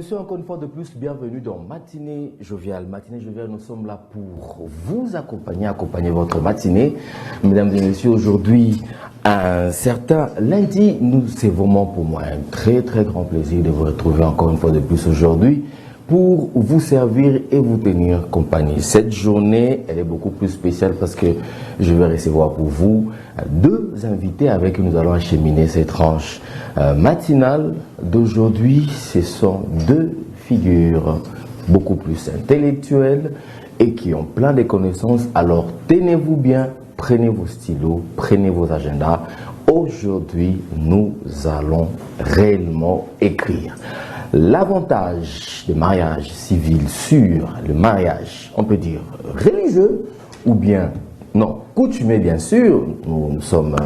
messieurs, encore une fois de plus, bienvenue dans Matinée Joviale. Matinée Joviale, nous sommes là pour vous accompagner votre matinée. Mesdames et messieurs, aujourd'hui, un certain lundi, c'est vraiment pour moi un très grand plaisir de vous retrouver encore une fois de plus aujourd'hui pour vous servir et vous tenir compagnie. Cette journée, elle est beaucoup plus spéciale parce que je vais recevoir pour vous deux invités avec qui nous allons acheminer ces tranches matinales d'aujourd'hui. Ce sont deux figures beaucoup plus intellectuelles et qui ont plein de connaissances. Alors tenez-vous bien, prenez vos stylos, prenez vos agendas. Aujourd'hui, nous allons réellement écrire. L'avantage du mariage civil sur le mariage, on peut dire religieux, ou bien, non, coutumier bien sûr, nous sommes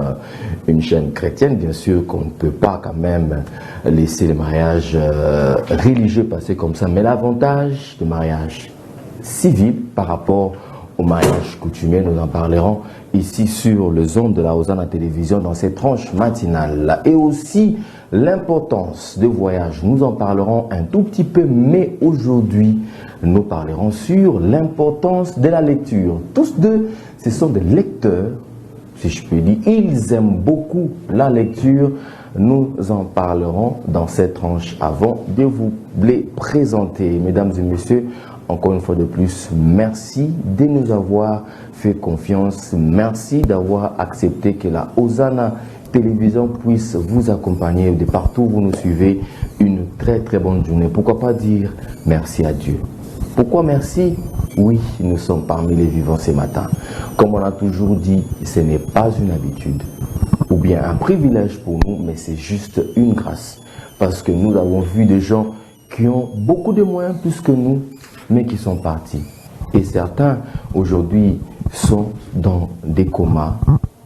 une chaîne chrétienne, bien sûr qu'on ne peut pas quand même laisser le mariage religieux passer comme ça, mais l'avantage du mariage civil par rapport au mariage coutumier, nous en parlerons ici sur les ondes de la Hosanna Télévision dans cette tranche matinale. Et aussi l'importance des voyages, nous en parlerons un tout petit peu, mais aujourd'hui, nous parlerons sur l'importance de la lecture. Tous deux, ce sont des lecteurs, si je peux dire. Ils aiment beaucoup la lecture. Nous en parlerons dans cette tranche avant de vous les présenter. Mesdames et messieurs, encore une fois de plus, merci de nous avoir fait confiance. Merci d'avoir accepté que la Hosanna Télévision puisse vous accompagner de partout où vous nous suivez. Une très bonne journée. Pourquoi pas dire merci à Dieu? Pourquoi merci? Oui, nous sommes parmi les vivants ce matin. Comme on a toujours dit, ce n'est pas une habitude ou bien un privilège pour nous, mais c'est juste une grâce. Parce que nous avons vu des gens qui ont beaucoup de moyens plus que nous, mais qui sont partis. Et certains, aujourd'hui, sont dans des comas.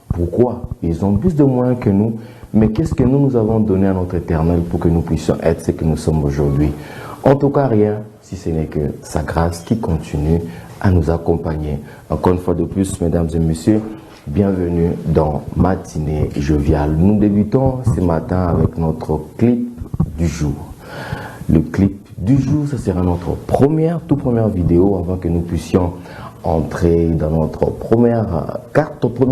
Pourquoi? Ils ont plus de moyens que nous, mais qu'est-ce que nous avons donné à notre Éternel pour que nous puissions être ce que nous sommes aujourd'hui? En tout cas, rien, si ce n'est que sa grâce qui continue à nous accompagner. Encore une fois de plus, mesdames et messieurs, bienvenue dans Matinée Joviale. Nous débutons ce matin avec notre clip du jour. Le clip du jour, ce sera notre toute première vidéo avant que nous puissions entrer dans notre premier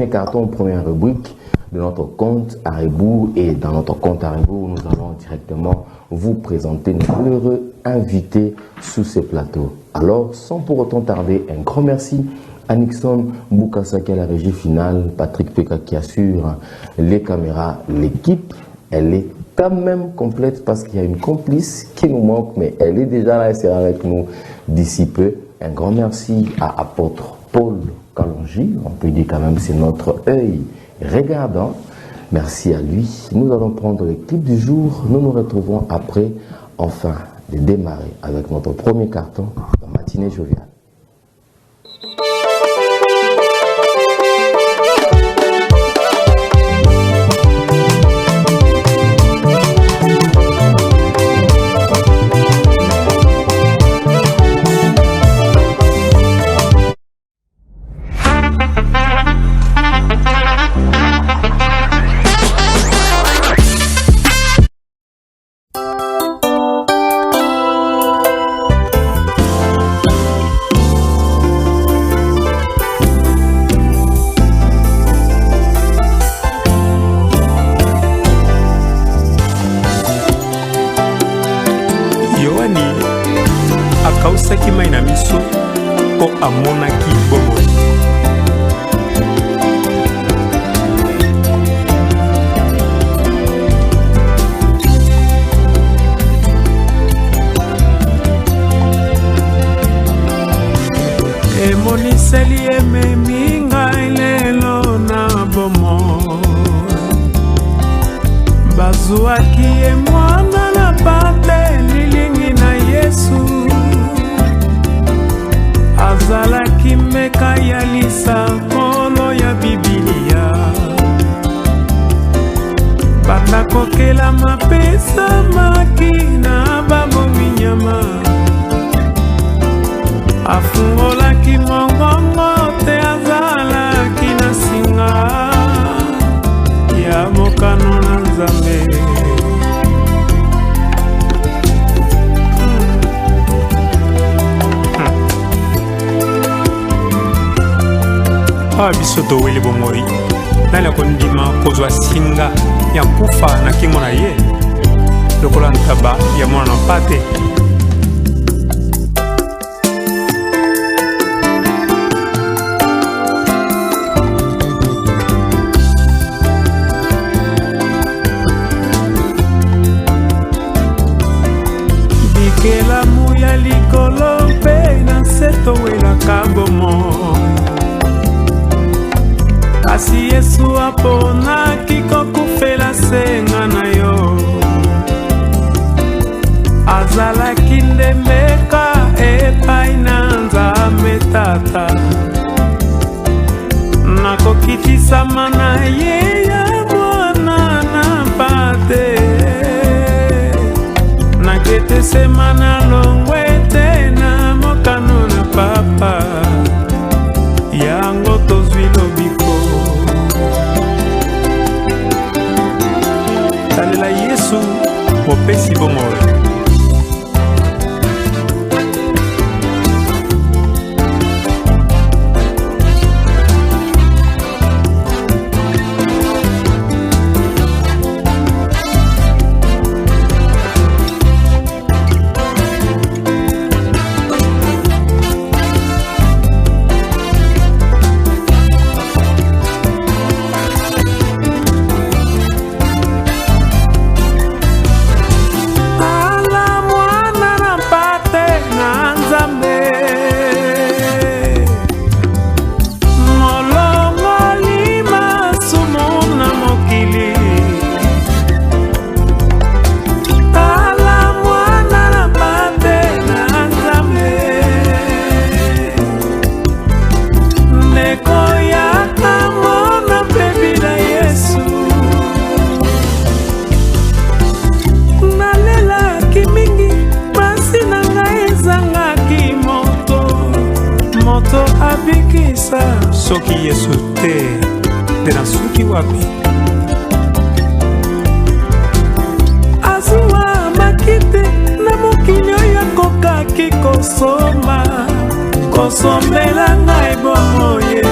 carton, première rubrique de notre compte à rebours. Et dans notre compte à rebours, nous allons directement vous présenter nos heureux invités sous ce plateau. Alors, sans pour autant tarder, un grand merci à Nixon Boukassa qui est la régie finale, Patrick Peka qui assure les caméras, l'équipe, elle est quand même complète parce qu'il y a une complice qui nous manque, mais elle est déjà là, elle sera avec nous d'ici peu. Un grand merci à apôtre Paul Kalonji, on peut dire quand même c'est notre œil regardant. Merci à lui. Nous allons prendre le clip du jour. Nous nous retrouvons après, enfin, de démarrer avec notre premier carton dans Matinée Joviale. awa biso toweli bomoi nani akondima kozwa singa ya kufa na kingo na ye lokola ntaba ya mwana na pate. bikelamu ya likolo mpe na se towelaka bomo kasi Yesu aponaki kokufela senga na yo azalaki ndembeka epai na Nzambe Tata nakokitisama na ye ya mwana na pate naketesema na longwe te na mokano na papa yango tozwi lobiko talela Yesu mopesi bomoi. Soki Yesu te tena suki wapi azuwa makite na mokili oyo kokaki kosombela ngai bomoye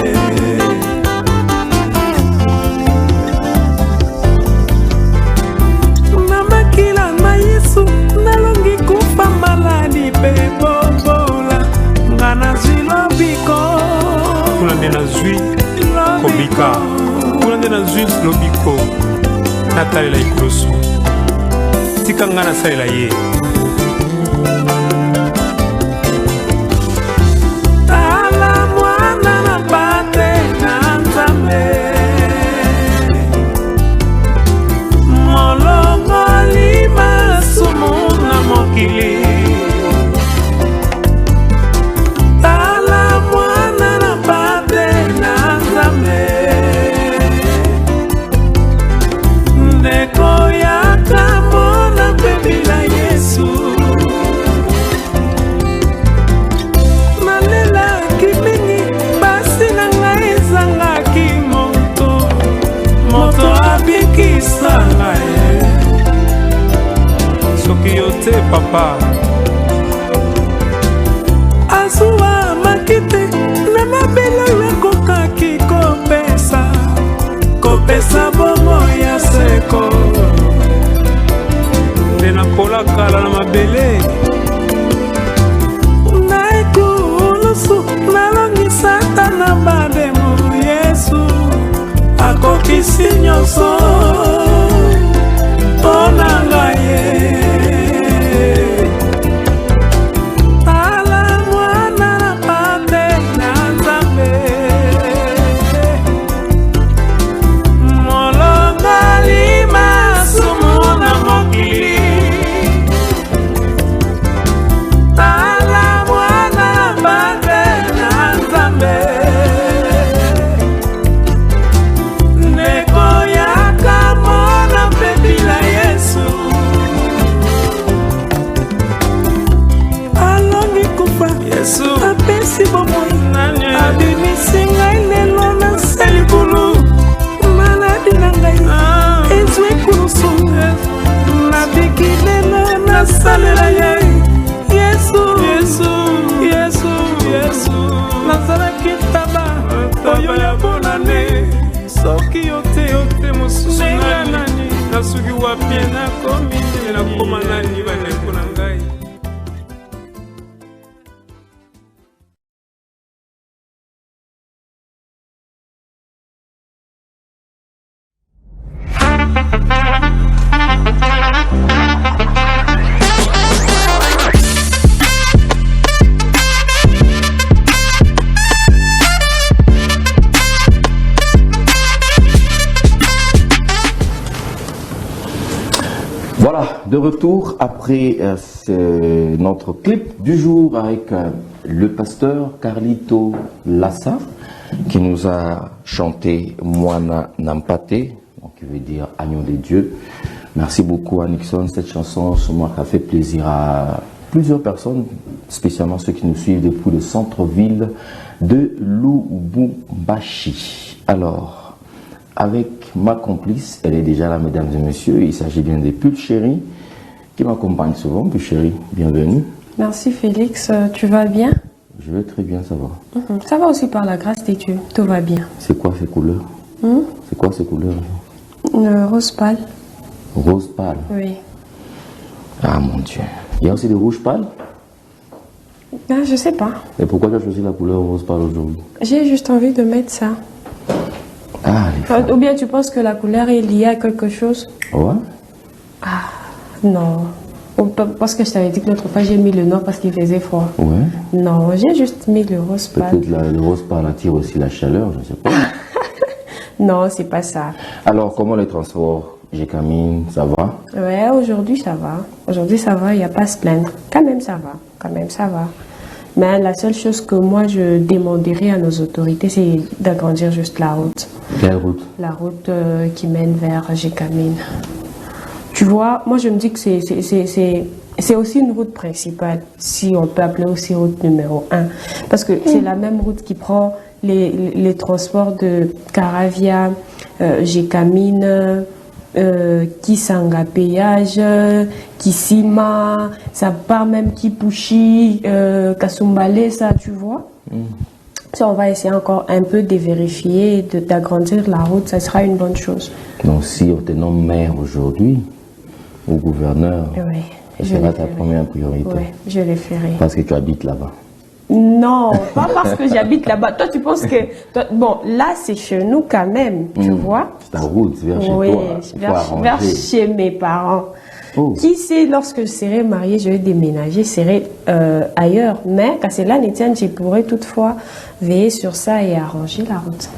na makila na Yesu nalongi kufa maladi pe bobola nga nazwi lobiko kuna ndena zwi kobika kuna ndena zwi lobiko natalela ikulusu tika nga nasalela ye tala mwana na pate na Nzambe molongoli masumu na mokili soki yo te papa azuwa makite na mabelo ekokaki kopesa bomo ya seko nde nakolakala na mabele na ekulusu nalongisa na bademo Yesu akokisi nyonso mpona ngai ye tala mwana na pate na Nzambe molongali masumu na mokili tala mwana na pate na Nzambe nekoyaka mona pepila Yesu alongi kufa Yesu apesi bomoi abimisi ngai lelo na selikulu maladi na ngai ezwi kulusu nabiki lelo nasalela ye Yesu Yesu Yesu Yesu nazalaki taba oyo ya soki yo te mosusu nani nasuki wapie nakomi nakoma nani bandeko na ngai. Voilà, de retour après notre clip du jour avec le pasteur Carlito Lassa qui nous a chanté Moana Nampate, qui veut dire Agneau des dieux. Merci beaucoup à Nixon, cette chanson moi, a fait plaisir à plusieurs personnes, spécialement ceux qui nous suivent depuis le centre-ville de Lubumbashi. Alors, avec ma complice, elle est déjà là, mesdames et messieurs, il s'agit bien des Pulls Chéri qui m'accompagnent souvent. Pulls Chéri, bienvenue. Merci Félix, tu vas bien? Je vais très bien, ça va. Ça va aussi par la grâce des dieux, tout va bien. C'est quoi ces couleurs? C'est quoi ces couleurs? Rose pâle. Rose pâle? Oui. Ah mon Dieu. Il y a aussi des rouges pâles? Ah, je sais pas. Et pourquoi tu as choisi la couleur rose pâle aujourd'hui? J'ai juste envie de mettre ça. Ah, les femmes. Ou bien tu penses que la couleur est liée à quelque chose? Ouais. Ah, non. Ou parce que je t'avais dit que l'autre fois j'ai mis le noir parce qu'il faisait froid. Ouais. Non, j'ai juste mis le rose pâle. Peut-être le rose pâle attire aussi la chaleur, je ne sais pas. Non, c'est pas ça. Alors, comment les transports? Gécamine, ça va? Ouais, aujourd'hui ça va. Aujourd'hui ça va, il n'y a pas à se plaindre. Quand même ça va. Quand même ça va. Mais la seule chose que moi je demanderais à nos autorités, c'est d'agrandir juste la route. Quelle route? La route qui mène vers Gécamine. Tu vois, moi je me dis que c'est aussi une route principale, si on peut appeler aussi route numéro 1. Parce que c'est la même route qui prend les transports de Caravia, Gécamine, Kisanga Péage, Kisima, ça part même Kipushi, Kasumbale, ça tu vois. Si on va essayer encore un peu de vérifier, d'agrandir la route, ça sera une bonne chose. Donc si on te nomme maire aujourd'hui, ou gouverneur, Oui, ce sera ta première priorité. Oui, je le ferai. Parce que tu habites là-bas. Non, pas parce que j'habite là-bas. Toi, tu penses que... bon, là, c'est chez nous quand même, tu vois. C'est ta route vers chez Oui, toi. vers chez mes parents. Oh. Qui sait, lorsque je serai mariée, je vais déménager, je serai ailleurs. Mais, qu'à cela ne tienne, je pourrais toutefois veiller sur ça et arranger la route.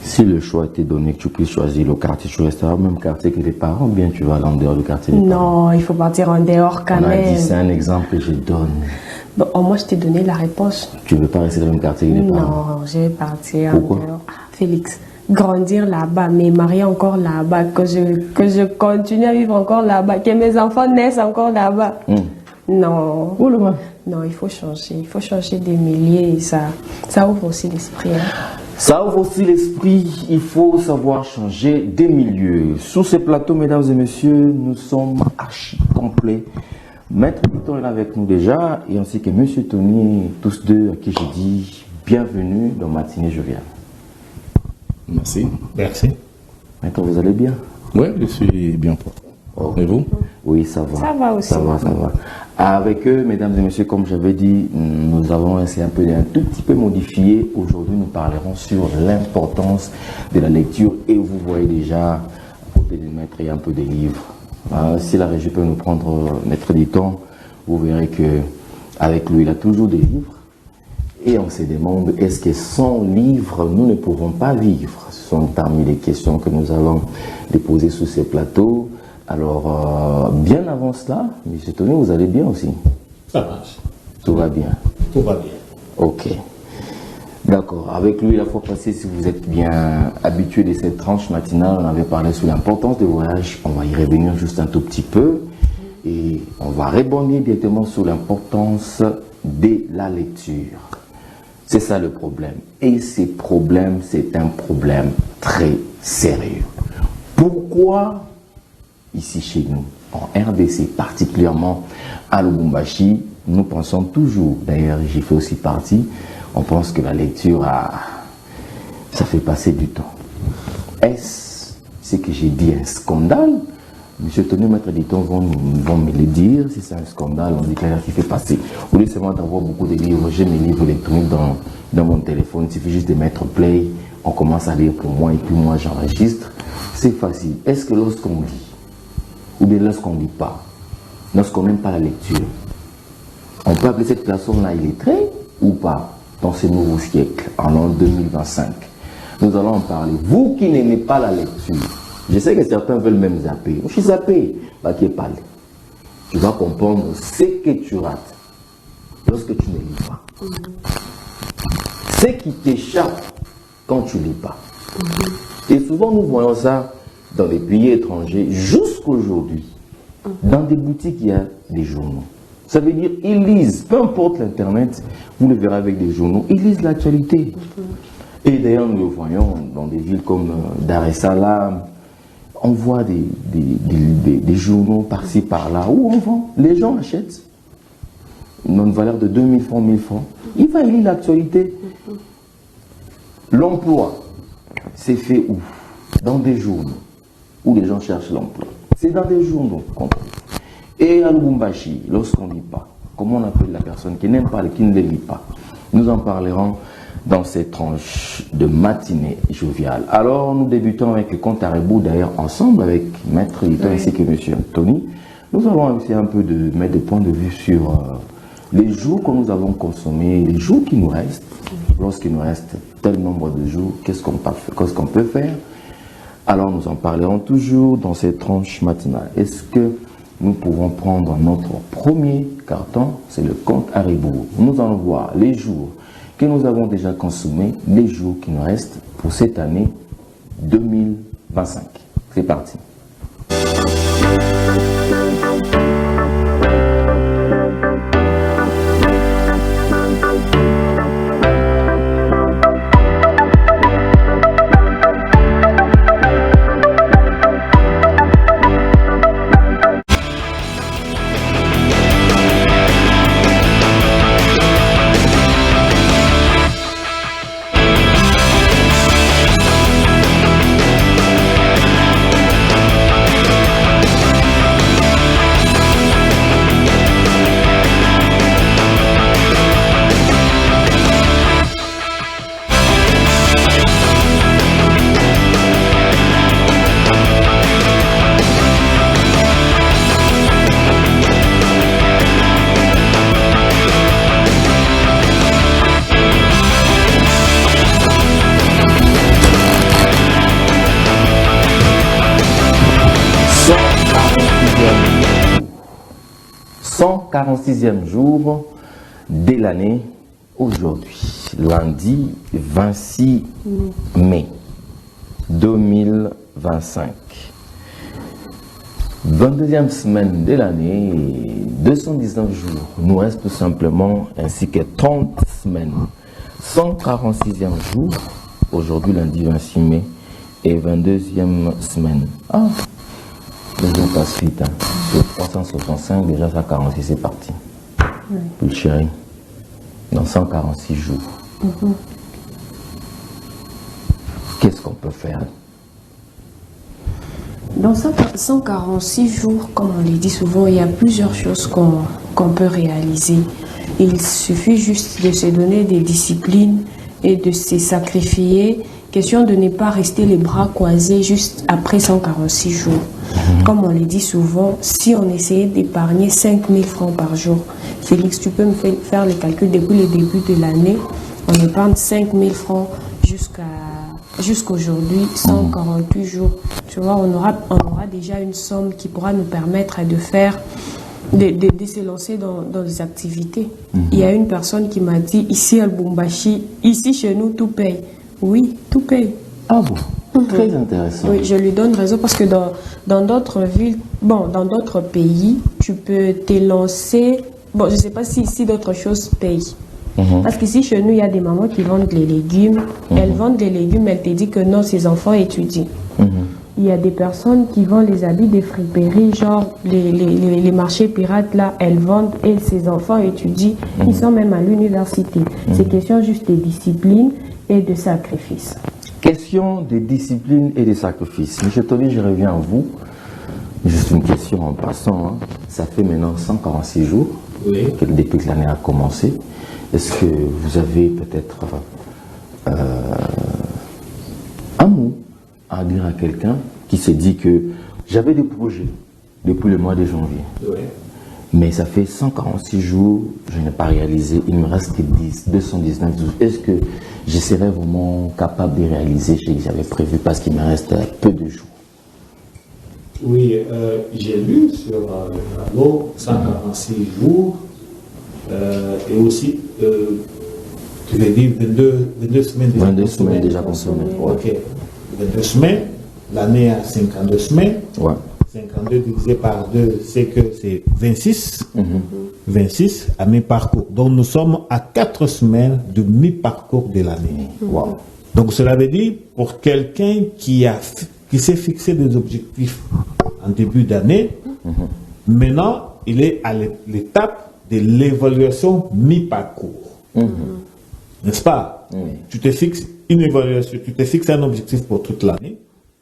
Si le choix était donné, que tu puisses choisir le quartier, tu resteras au même quartier que tes parents, ou bien tu vas aller en dehors du quartier des parents? Non, il faut partir en dehors quand On a même. dit, c'est un exemple que je donne. Bon, au moins, je t'ai donné la réponse. Tu ne veux pas rester dans le même quartier que les parents? Non, je vais partir Pourquoi? en dehors. Ah, Félix, grandir là-bas, me marier encore là-bas, que je continue à vivre encore là-bas, que mes enfants naissent encore là-bas. Non. Oh, le mal. Non, il faut changer des milliers et ça ouvre aussi l'esprit. Hein. Ça ouvre aussi l'esprit, il faut savoir changer des milieux. Sur ce plateau, mesdames et messieurs, nous sommes archi complets. Maître Victor est là avec nous déjà, et ainsi que Monsieur Tony, tous deux, à qui je dis bienvenue dans Matinée Joviale. Merci. Merci. Maître, vous allez bien? Oui, je suis bien propre. Oh. Et vous? Oui, ça va. Ça va aussi. Ça va, ça va. Avec eux, mesdames et messieurs, comme j'avais dit, nous avons essayé un tout petit peu modifié. Aujourd'hui, nous parlerons sur l'importance de la lecture. Et vous voyez déjà, à côté du maître, il y a un peu des livres. Si la régie peut nous prendre maître du temps, vous verrez que avec lui, il a toujours des livres. Et on se demande, est-ce que sans livre, nous ne pourrons pas vivre? Ce sont parmi les questions que nous allons déposer sur ces plateaux. Alors, bien avant cela, M. Tony, vous allez bien aussi? Ça marche. Tout va bien? Tout va bien. Ok. D'accord. Avec lui, la fois passée, si vous êtes bien habitué de cette tranche matinale, on avait parlé sur l'importance des voyages. On va y revenir juste un tout petit peu. Et on va rebondir directement sur l'importance de la lecture. C'est ça le problème. Et ce problème, c'est un problème très sérieux. Pourquoi, ici chez nous, en RDC, particulièrement à Lubumbashi, nous pensons toujours, d'ailleurs j'y fais aussi partie, on pense que la lecture, ça fait passer du temps. Est-ce ce que j'ai dit un scandale? Monsieur Tony, maître éditeur vont me le dire. Si c'est un scandale, on dit qu'il y a ce qui fait passer. Au lieu seulement d'avoir beaucoup de livres, j'ai mes livres électroniques dans mon téléphone. Il suffit juste de mettre play, on commence à lire pour moi et puis moi j'enregistre. C'est facile. Est-ce que lorsqu'on lit, ou bien lorsqu'on ne lit pas, lorsqu'on n'aime pas la lecture, on peut appeler cette personne-là illettrée ou pas dans ce nouveau siècle, en l'an 2025? Nous allons en parler. Vous qui n'aimez pas la lecture, je sais que certains veulent même zapper. Je suis zappé, bah qui est parlé. Tu vas comprendre ce que tu rates lorsque tu ne lis pas. Ce qui t'échappe quand tu ne lis pas. Et souvent nous voyons ça dans les pays étrangers jusqu'aujourd'hui. Dans des boutiques, il y a des journaux. Ça veut dire ils lisent, peu importe l'internet, vous le verrez avec des journaux, ils lisent l'actualité. Et d'ailleurs nous le voyons dans des villes comme Dar es Salaam. On voit des journaux par-ci, par-là, où on vend. Les gens achètent. Une valeur de 2000 francs, 1000 francs. Il va lire l'actualité. L'emploi, c'est fait où? Dans des journaux, où les gens cherchent l'emploi. C'est dans des journaux qu'on trouve. Et à Lubumbashi, lorsqu'on ne lit pas, comment on appelle la personne qui n'aime pas, qui ne les lit pas? Nous en parlerons dans cette tranche de matinée joviale. Alors, nous débutons avec le compte à rebours, d'ailleurs, ensemble avec Maître éditeur ainsi que Monsieur Anthony. Nous allons essayer un peu de mettre des points de vue sur les jours que nous avons consommés, les jours qui nous restent. Lorsqu'il nous reste tel nombre de jours, qu'est-ce qu'on peut faire? Alors, nous en parlerons toujours dans cette tranche matinale. Est-ce que nous pouvons prendre notre premier carton? C'est le compte à rebours. Nous allons voir les jours que nous avons déjà consommés, les jours qui nous restent pour cette année 2025. C'est parti. « 146e jour de l'année aujourd'hui, lundi 26 mai 2025. 22e semaine de l'année, 219 jours, nous reste tout simplement, ainsi que 30 semaines. 146e jour, aujourd'hui lundi 26 mai, et 22e semaine. Ah, le jour passe vite, hein. De 365, déjà 146, c'est parti. Puis chérie, dans 146 jours, qu'est-ce qu'on peut faire? Dans 146 jours, comme on le dit souvent, il y a plusieurs choses qu'on peut réaliser. Il suffit juste de se donner des disciplines et de se sacrifier. Question de ne pas rester les bras croisés juste après 146 jours. Comme on le dit souvent, si on essayait d'épargner 5 000 francs par jour, Félix, tu peux me faire le calcul depuis le début de l'année, on épargne 5 000 francs jusqu'aujourd'hui, 148 jours. Tu vois, on aura déjà une somme qui pourra nous permettre de faire, de se lancer dans des activités. Il y a une personne qui m'a dit, ici à Lubumbashi, ici chez nous, tout paye. Oui, tout paye. Ah bon? Très intéressant. Oui, je lui donne raison parce que dans d'autres villes, dans d'autres pays, tu peux te lancer. Bon, je ne sais pas si ici d'autres choses payent. Parce qu'ici, chez nous, il y a des mamans qui vendent les légumes. Elles vendent les légumes, elles te disent que non, ses enfants étudient. Il y a des personnes qui vendent les habits des friperies, genre les marchés pirates, là, elles vendent et ses enfants étudient. Ils sont même à l'université. C'est question juste de discipline et de sacrifice. Question de discipline et de sacrifice. M. Tony, je reviens à vous. Juste une question en passant. Hein. Ça fait maintenant 146 jours depuis que l'année a commencé. Est-ce que vous avez peut-être un mot à dire à quelqu'un qui se dit que j'avais des projets depuis le mois de janvier, mais ça fait 146 jours, je n'ai pas réalisé, il me reste que 219 jours. Est-ce que je serais vraiment capable de réaliser ce que j'avais prévu parce qu'il me reste peu de jours? Oui, j'ai lu sur le tableau 146 jours et aussi, tu veux dire 22 semaines déjà 22 semaines déjà consommées. Ouais. Ok, 22 semaines, l'année a 52 semaines. Ouais. 52 divisé par 2, c'est que c'est 26. 26 à mi-parcours. Donc nous sommes à 4 semaines de mi-parcours de l'année. Wow. Donc cela veut dire pour quelqu'un qui s'est fixé des objectifs en début d'année, maintenant il est à l'étape de l'évaluation mi-parcours. N'est-ce pas? Tu te fixes une évaluation, tu te fixes un objectif pour toute l'année,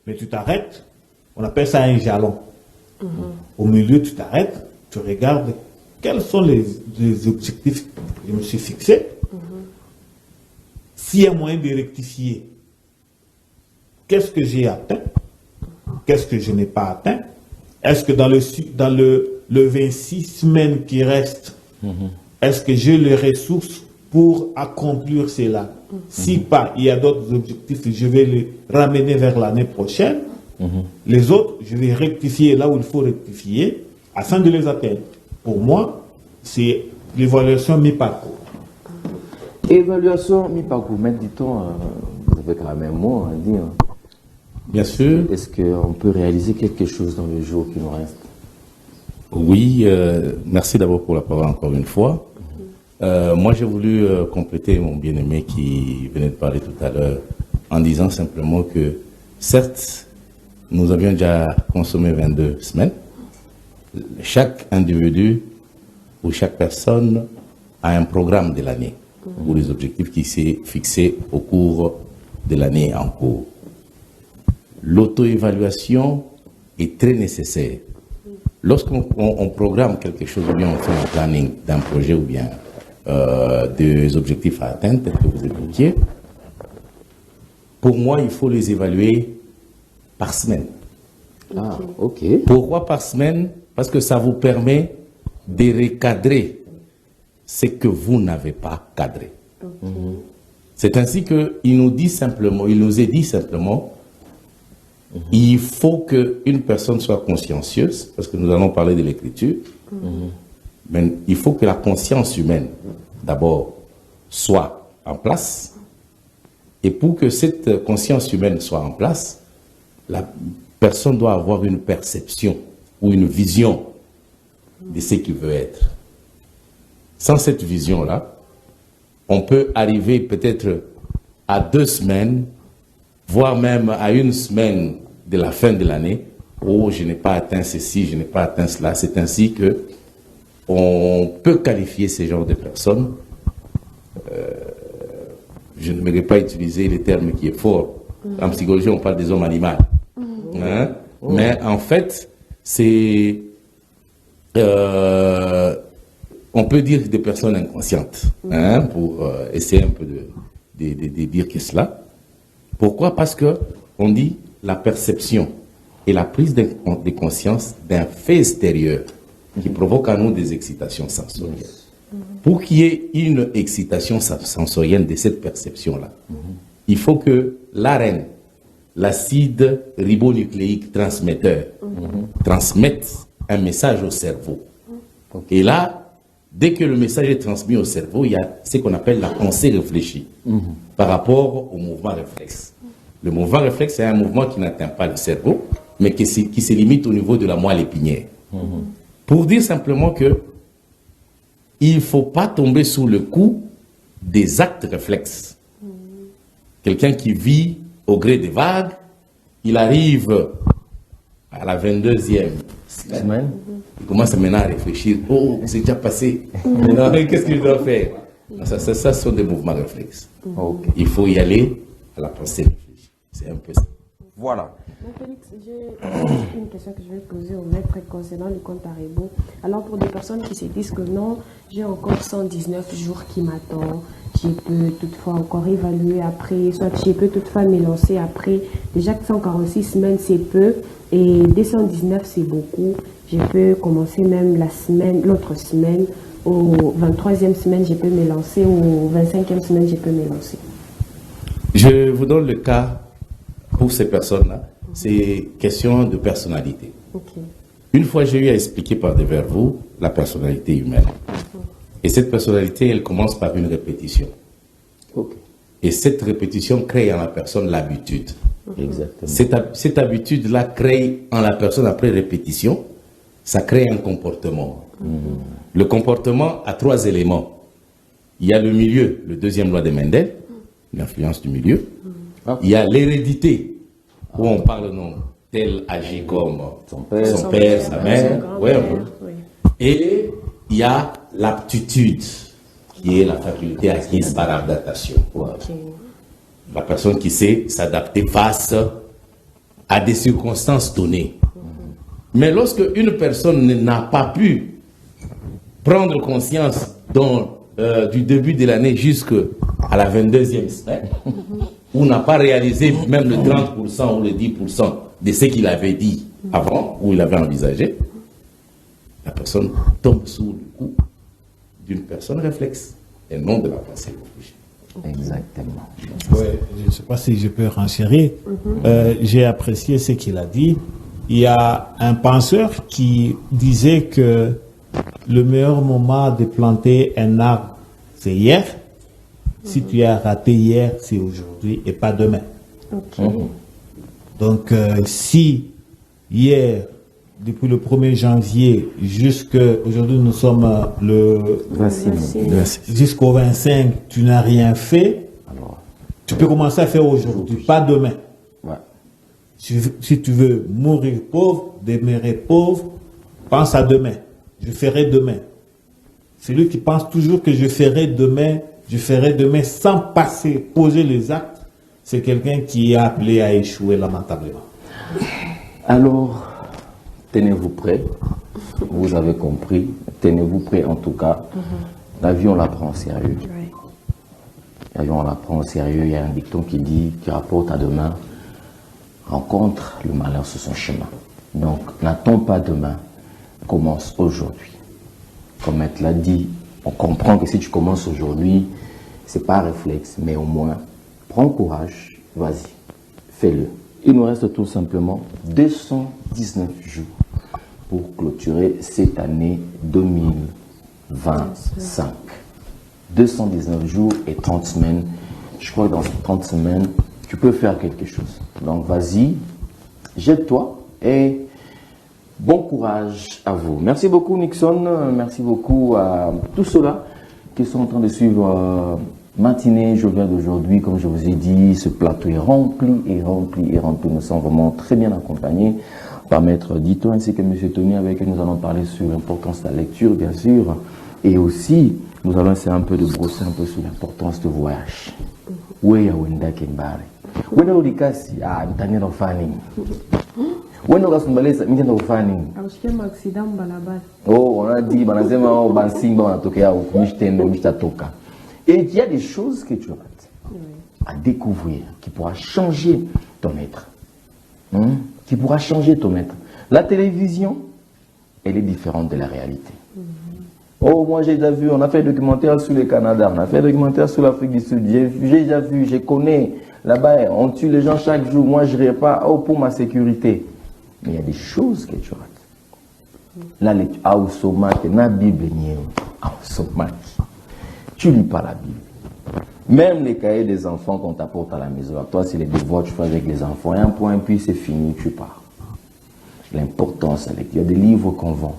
mais tu t'arrêtes. On appelle ça un jalon. Au milieu, tu t'arrêtes, tu regardes quels sont les objectifs que je me suis fixés. S'il y a moyen de rectifier, qu'est-ce que j'ai atteint? Qu'est-ce que je n'ai pas atteint? Est-ce que dans le 26 semaines qui restent, est-ce que j'ai les ressources pour accomplir cela? Si pas, il y a d'autres objectifs, je vais les ramener vers l'année prochaine. Les autres, je vais rectifier là où il faut rectifier afin de les atteindre. Pour moi, c'est l'évaluation mi-parcours. Évaluation mi-parcours. Mais dit-on, vous avez quand même un mot à dire. Bien sûr. Est-ce qu'on peut réaliser quelque chose dans le jour qui nous reste? Oui, merci d'abord pour la parole encore une fois. Moi, j'ai voulu compléter mon bien-aimé qui venait de parler tout à l'heure en disant simplement que, certes, nous avions déjà consommé 22 semaines. Chaque individu ou chaque personne a un programme de l'année ou les objectifs qui s'est fixé au cours de l'année en cours. L'auto-évaluation est très nécessaire. Lorsqu'on programme quelque chose, ou bien on fait un planning d'un projet ou bien des objectifs à atteindre, tel que vous évoquiez, pour moi, il faut les évaluer par semaine. Ah, ok. Pourquoi par semaine? Parce que ça vous permet de recadrer ce que vous n'avez pas cadré. C'est ainsi qu'il nous dit simplement, il nous est dit simplement, il faut qu'une personne soit consciencieuse, parce que nous allons parler de l'écriture, mais il faut que la conscience humaine, d'abord, soit en place, et pour que cette conscience humaine soit en place, la personne doit avoir une perception ou une vision de ce qu'il veut être. Sans cette vision-là, on peut arriver peut-être à 2 semaines, voire même à 1 semaine de la fin de l'année. Oh, je n'ai pas atteint ceci, je n'ai pas atteint cela. C'est ainsi que on peut qualifier ce genre de personnes. Je ne n'aimerais pas utiliser le terme qui est fort. En psychologie, on parle des hommes animaux. Hein? Mais en fait, c'est... on peut dire des personnes inconscientes, hein, pour essayer un peu de dire que cela. Pourquoi? Parce que on dit la perception et la prise de conscience d'un fait extérieur qui provoque à nous des excitations sensorielles. Pour qu'il y ait une excitation sensorielle de cette perception-là, il faut que l'ARN, l'acide ribonucléique transmetteur, transmette un message au cerveau. Et là, dès que le message est transmis au cerveau, il y a ce qu'on appelle la pensée réfléchie par rapport au mouvement réflexe. Le mouvement réflexe, c'est un mouvement qui n'atteint pas le cerveau, mais qui se limite au niveau de la moelle épinière. Pour dire simplement que il ne faut pas tomber sous le coup des actes réflexes. Quelqu'un qui vit au gré des vagues, il arrive à la 22e semaine, il commence maintenant à réfléchir. Oh, c'est déjà passé. Maintenant, qu'est-ce que je dois faire? Ça, ce sont des mouvements réflexes. Il faut y aller à la pensée réfléchie. C'est un peu ça. Voilà. Donc Félix, j'ai une question que je vais poser au maître concernant le compte à rebours. Alors pour des personnes qui se disent que non, j'ai encore 119 jours qui m'attendent, je peux toutefois encore évaluer après, soit je peux toutefois me lancer après. Déjà que 146 semaines c'est peu et 219 c'est beaucoup. Je peux commencer même l'autre semaine, au 23e semaine je peux me lancer, au 25e semaine je peux me lancer. Je vous donne le cas pour ces personnes-là. C'est question de personnalité. Okay. Une fois, j'ai eu à expliquer par devers vous la personnalité humaine. Et cette personnalité, elle commence par une répétition. Okay. Et cette répétition crée en la personne l'habitude. Exactement. Cette habitude-là crée en la personne, après répétition, ça crée un comportement. Le comportement a 3 éléments. Il y a le milieu, le deuxième loi de Mendel, l'influence du milieu. Il y a l'hérédité, où on parle non, tel agit comme son père, sa mère. Et il y a l'aptitude, qui est la faculté acquise par l'adaptation. La personne qui sait s'adapter face à des circonstances données. Mais lorsque une personne n'a pas pu prendre conscience du début de l'année jusqu'à la 22e semaine, ou n'a pas réalisé même le 30% ou le 10% de ce qu'il avait dit avant, ou il avait envisagé, la personne tombe sous le coup d'une personne réflexe et non de la pensée logique. Exactement. Ouais, je ne sais pas si je peux renchérir. J'ai apprécié ce qu'il a dit. Il y a un penseur qui disait que le meilleur moment de planter un arbre, c'est hier. Si tu as raté hier, c'est aujourd'hui et pas demain. Donc, si hier, depuis le 1er janvier jusqu'à aujourd'hui, nous sommes le 26. Jusqu'au 25, tu n'as rien fait, alors, tu peux commencer à faire aujourd'hui, pas demain. Ouais. Si tu veux mourir pauvre, demeurer pauvre, pense à demain. Je ferai demain. Celui qui pense toujours que je ferai demain sans poser les actes, c'est quelqu'un qui est appelé à échouer lamentablement. Alors, tenez-vous prêts. Vous avez compris. Tenez-vous prêts en tout cas. La vie, on la prend au sérieux. La vie, on la prend au sérieux. Il y a un dicton qui dit, qui rapporte à demain, rencontre le malheur sur son chemin. Donc, n'attends pas demain. Commence aujourd'hui. Comme Maître l'a dit, on comprend que si tu commences aujourd'hui, c'est pas un réflexe, mais au moins, prends courage, vas-y, fais-le. Il nous reste tout simplement 219 jours pour clôturer cette année 2025. 219 jours et 30 semaines. Je crois que dans ces 30 semaines, tu peux faire quelque chose. Donc vas-y, jette-toi et bon courage à vous. Merci beaucoup Nixon, merci beaucoup à tous ceux-là qui sont en train de suivre matinée joviale d'aujourd'hui. Comme je vous ai dit, ce plateau est rempli. Nous sommes vraiment très bien accompagnés par Maître Dito ainsi que M. Tony, avec qui nous allons parler sur l'importance de la lecture, bien sûr. Et aussi, nous allons essayer un peu de brosser un peu sur l'importance du voyage. Oui, Wenda Kembare. Wenda Odikasi, Ntanya Nofani. Wenda Kasumbalesa, Mtenda Ufani. Oh, on a dit, Banazema, Bansimba, Banatokea, Mishtendo, Mishtatoka. Et il y a des choses que tu rates à découvrir, qui pourra changer ton être. Qui pourra changer ton être. La télévision, elle est différente de la réalité. Oh, moi j'ai déjà vu, on a fait un documentaire sur le Canada, on a fait un documentaire sur l'Afrique du Sud. J'ai déjà vu, je connais. Là-bas, on tue les gens chaque jour. Moi, je n'irai pas pour ma sécurité. Mais il y a des choses que tu rates. Là, la Bible, tu lis pas la Bible. Même les cahiers des enfants qu'on t'apporte à la maison, toi, c'est les devoirs que tu fais avec les enfants. Et un point, puis c'est fini, tu pars. L'importance, il y a des livres qu'on vend.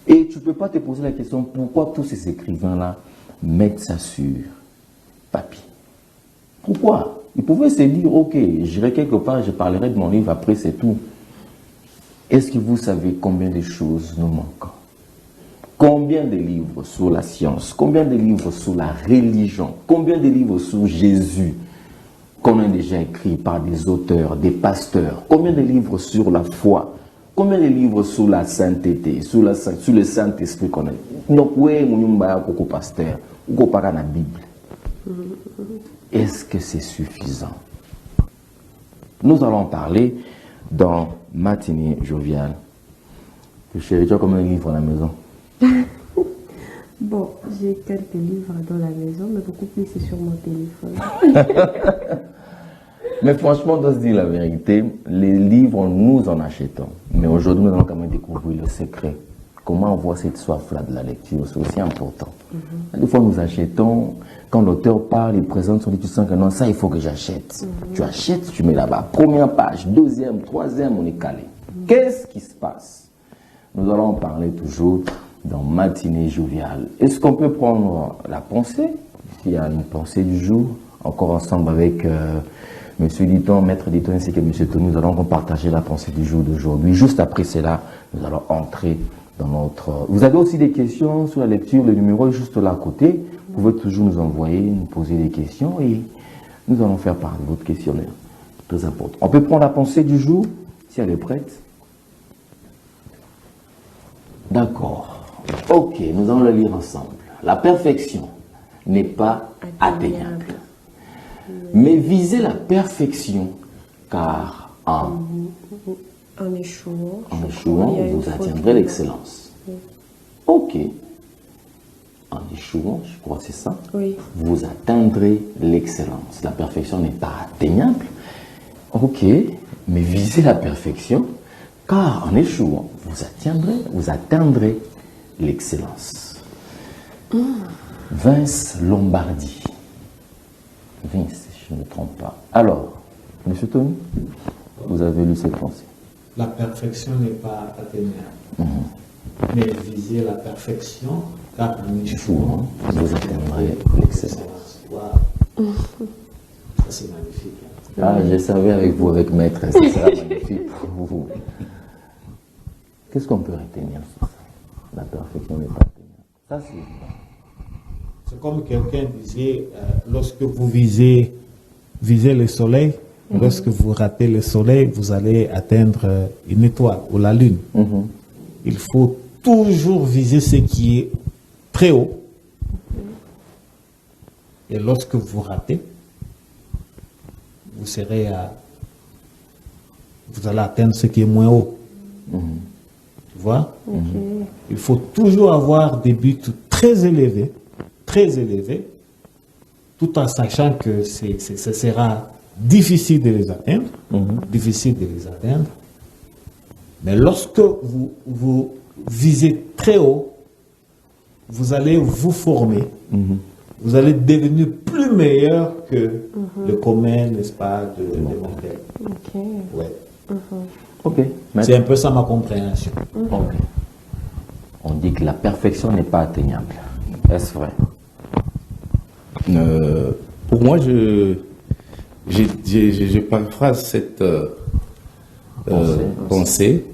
Et tu ne peux pas te poser la question, pourquoi tous ces écrivains-là mettent ça sur papier? Pourquoi? Ils pouvaient se dire, ok, j'irai quelque part, je parlerai de mon livre, après c'est tout. Est-ce que vous savez combien de choses nous manquent? Combien de livres sur la science? Combien de livres sur la religion? Combien de livres sur Jésus? qu'on a déjà écrits par des auteurs, des pasteurs? Combien de livres sur la foi? Combien de livres sur la sainteté, sur le Saint-Esprit qu'on a? Donc, oui, mon pasteur, ou pas la Bible. Est-ce que c'est suffisant? Nous allons parler dans Matinée Joviale. Chérie, tu as combien de livres à la maison? Bon, j'ai quelques livres dans la maison, mais beaucoup plus c'est sur mon téléphone. Mais franchement, on doit se dire la vérité, les livres, nous en achetons. Mais aujourd'hui, nous allons quand même découvrir le secret. Comment avoir cette soif-là de la lecture, c'est aussi important. Des fois, nous achetons, quand l'auteur parle, il présente son livre, tu sens que non, ça, il faut que j'achète. Tu achètes, tu mets là-bas. Première page, deuxième, troisième, on est calé. Qu'est-ce qui se passe? Nous allons en parler toujours dans Matinée Joviale. Est-ce qu'on peut prendre la pensée? Il y a une pensée du jour, encore ensemble avec Monsieur Ditton, Maître Ditton ainsi que Monsieur Tony. Nous allons partager la pensée du jour d'aujourd'hui. Juste après cela, nous allons entrer dans notre... Vous avez aussi des questions sur la lecture, le numéro est juste là à côté. Vous pouvez toujours nous envoyer, nous poser des questions et nous allons faire part de votre questionnaire. Très important. On peut prendre la pensée du jour, si elle est prête. D'accord. Ok, nous allons le lire ensemble. La perfection n'est pas atteignable. Mais visez la perfection, car en échouant, vous atteindrez l'excellence. Ok. En échouant, je crois que c'est ça. Oui. Vous atteindrez l'excellence. La perfection n'est pas atteignable. Ok. Mais visez la perfection, car en échouant, vous atteindrez l'excellence. Vince Lombardi. Vince, si je ne me trompe pas. Alors, Monsieur Tony, vous avez lu cette pensée. La perfection n'est pas atteignable. Mais visez la perfection, car en échouant, vous atteindrez l'excellence. Wow. Ça, c'est magnifique. Ah, je savais avec vous, avec Maître, ça sera magnifique pour vous. Qu'est-ce qu'on peut retenir sur ça? La perfection n'est pas atteignable. Ça, c'est comme quelqu'un disait, lorsque vous visez le soleil, lorsque vous ratez le soleil, vous allez atteindre une étoile ou la lune. Il faut toujours viser ce qui est très haut. Et lorsque vous ratez, vous allez atteindre ce qui est moins haut. Tu vois? Il faut toujours avoir des buts très élevés, tout en sachant que ce sera difficile de les atteindre, Mais lorsque vous visez très haut, vous allez vous former, vous allez devenir plus meilleur que le commun, n'est-ce pas, de mortel. Ouais. Ok. C'est un peu ça ma compréhension. Ok. On dit que la perfection n'est pas atteignable. Est-ce vrai? Pour moi, je paraphrase cette pensée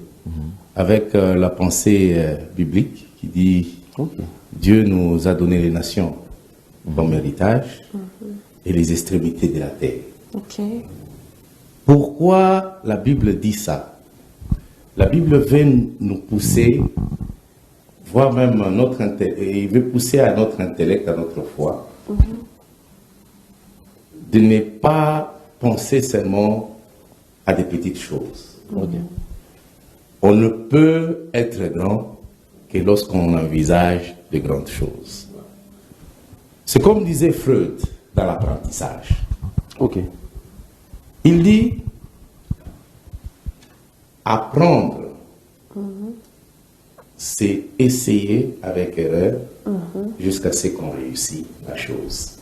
avec la pensée biblique qui dit Dieu nous a donné les nations comme héritage et les extrémités de la terre. Pourquoi la Bible dit ça? La Bible veut nous pousser, voire même il veut pousser à notre intellect, à notre foi, de ne pas penser seulement à des petites choses. On ne peut être grand que lorsqu'on envisage de grandes choses. C'est comme disait Freud dans l'apprentissage. Il dit apprendre, c'est essayer avec erreur jusqu'à ce qu'on réussit la chose.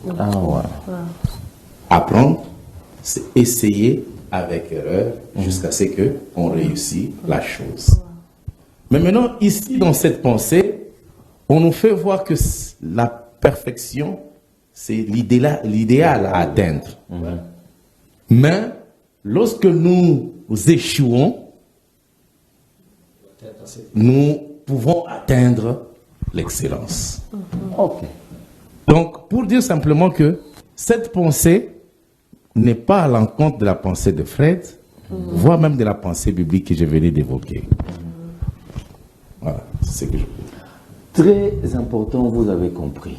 Apprendre, c'est essayer avec erreur jusqu'à ce qu'on réussit la chose. Mais maintenant, ici, dans cette pensée, on nous fait voir que la perfection, c'est l'idéal à atteindre. Mais lorsque nous échouons, nous pouvons atteindre l'excellence. Donc, pour dire simplement que cette pensée n'est pas à l'encontre de la pensée de Fred, voire même de la pensée biblique que je venais d'évoquer. Voilà, c'est ce que je peux dire. Très important, vous avez compris.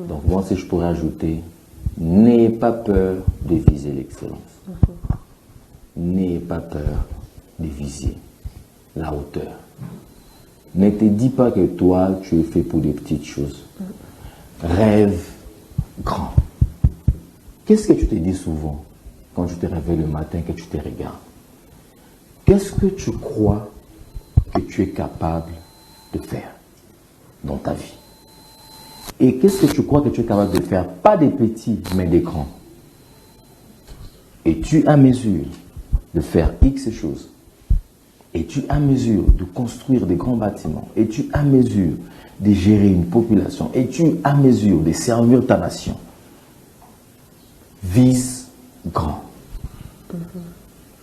Donc moi, si je pourrais ajouter, n'ayez pas peur de viser l'excellence. N'ayez pas peur de viser la hauteur. Ne te dis pas que toi, tu es fait pour des petites choses. Rêve grand. Qu'est-ce que tu te dis souvent quand tu te réveilles le matin, que tu te regardes? Qu'est-ce que tu crois que tu es capable de faire dans ta vie? Et qu'est-ce que tu crois que tu es capable de faire? Pas des petits, mais des grands. Es-tu à mesure de faire X choses? Es-tu à mesure de construire des grands bâtiments? Es-tu à mesure de gérer une population? Es-tu à mesure de servir ta nation? Vise grand.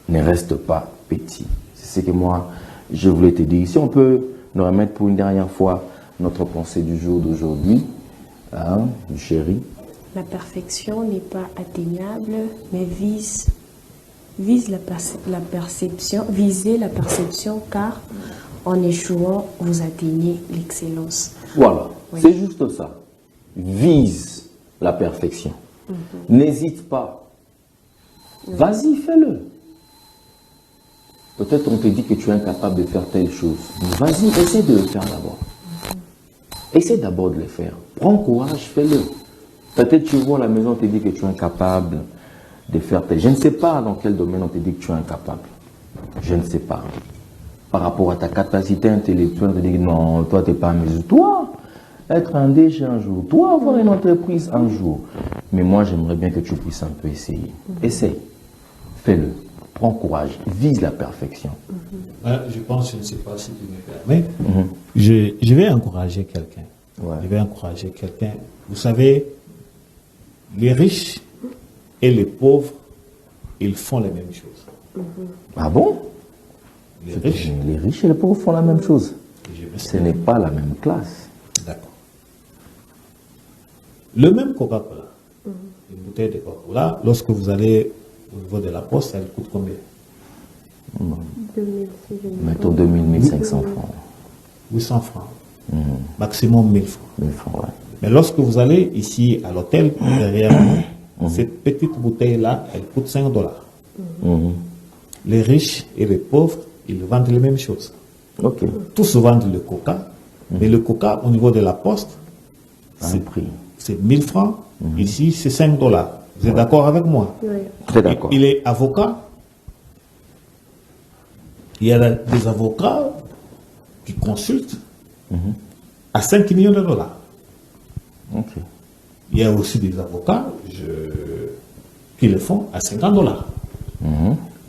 Ne reste pas petit. C'est ce que moi, je voulais te dire. Si on peut nous remettre pour une dernière fois notre pensée du jour d'aujourd'hui, hein, du chéri. La perfection n'est pas atteignable, mais vise la perception, visez la perception, car en échouant, vous atteignez l'excellence. Voilà, Oui. c'est juste ça. Vise la perfection. N'hésite pas. Vas-y, fais-le. Peut-être on te dit que tu es incapable de faire telle chose. Mais vas-y, essaie de le faire d'abord. Essaie d'abord de le faire. Prends courage, fais-le. Peut-être tu vois à la maison, on te dit que tu es incapable de faire tel. Je ne sais pas dans quel domaine on te dit que tu es incapable. Je ne sais pas. Par rapport à ta capacité intellectuelle, on te dit que non, toi, tu n'es pas à mesure. Toi, être un déchet un jour. Toi, avoir une entreprise un jour. Mais moi, j'aimerais bien que tu puisses un peu essayer. Essaye. Fais-le. Prends courage. Vise la perfection. Je pense, je ne sais pas si tu me permets, je vais encourager quelqu'un. Ouais. Je vais encourager quelqu'un. Vous savez, les riches et les pauvres, ils font les mêmes choses. Ah bon? Les riches, Les riches et les pauvres font la même chose. je me Ce n'est pas la même classe. D'accord. Le même Coca-Cola, une bouteille de Coca-Cola, lorsque vous allez au niveau de la poste, elle coûte combien? Mettons 2000, 1500 francs. 800 francs. Maximum 1000 francs. 1000 francs, ouais. Mais lorsque vous allez ici à l'hôtel, derrière nous, cette petite bouteille-là, elle coûte 5 dollars. Les riches et les pauvres, ils vendent les mêmes choses. Ok. Tous vendent le coca, mais le coca, au niveau de la poste, Un prix. c'est 1000 francs. Ici, c'est 5 dollars. Vous êtes d'accord avec moi? Très d'accord. Il est avocat. Il y a des avocats qui consultent à 5 millions de dollars. Ok. Il y a aussi des avocats qui le font à 50 dollars.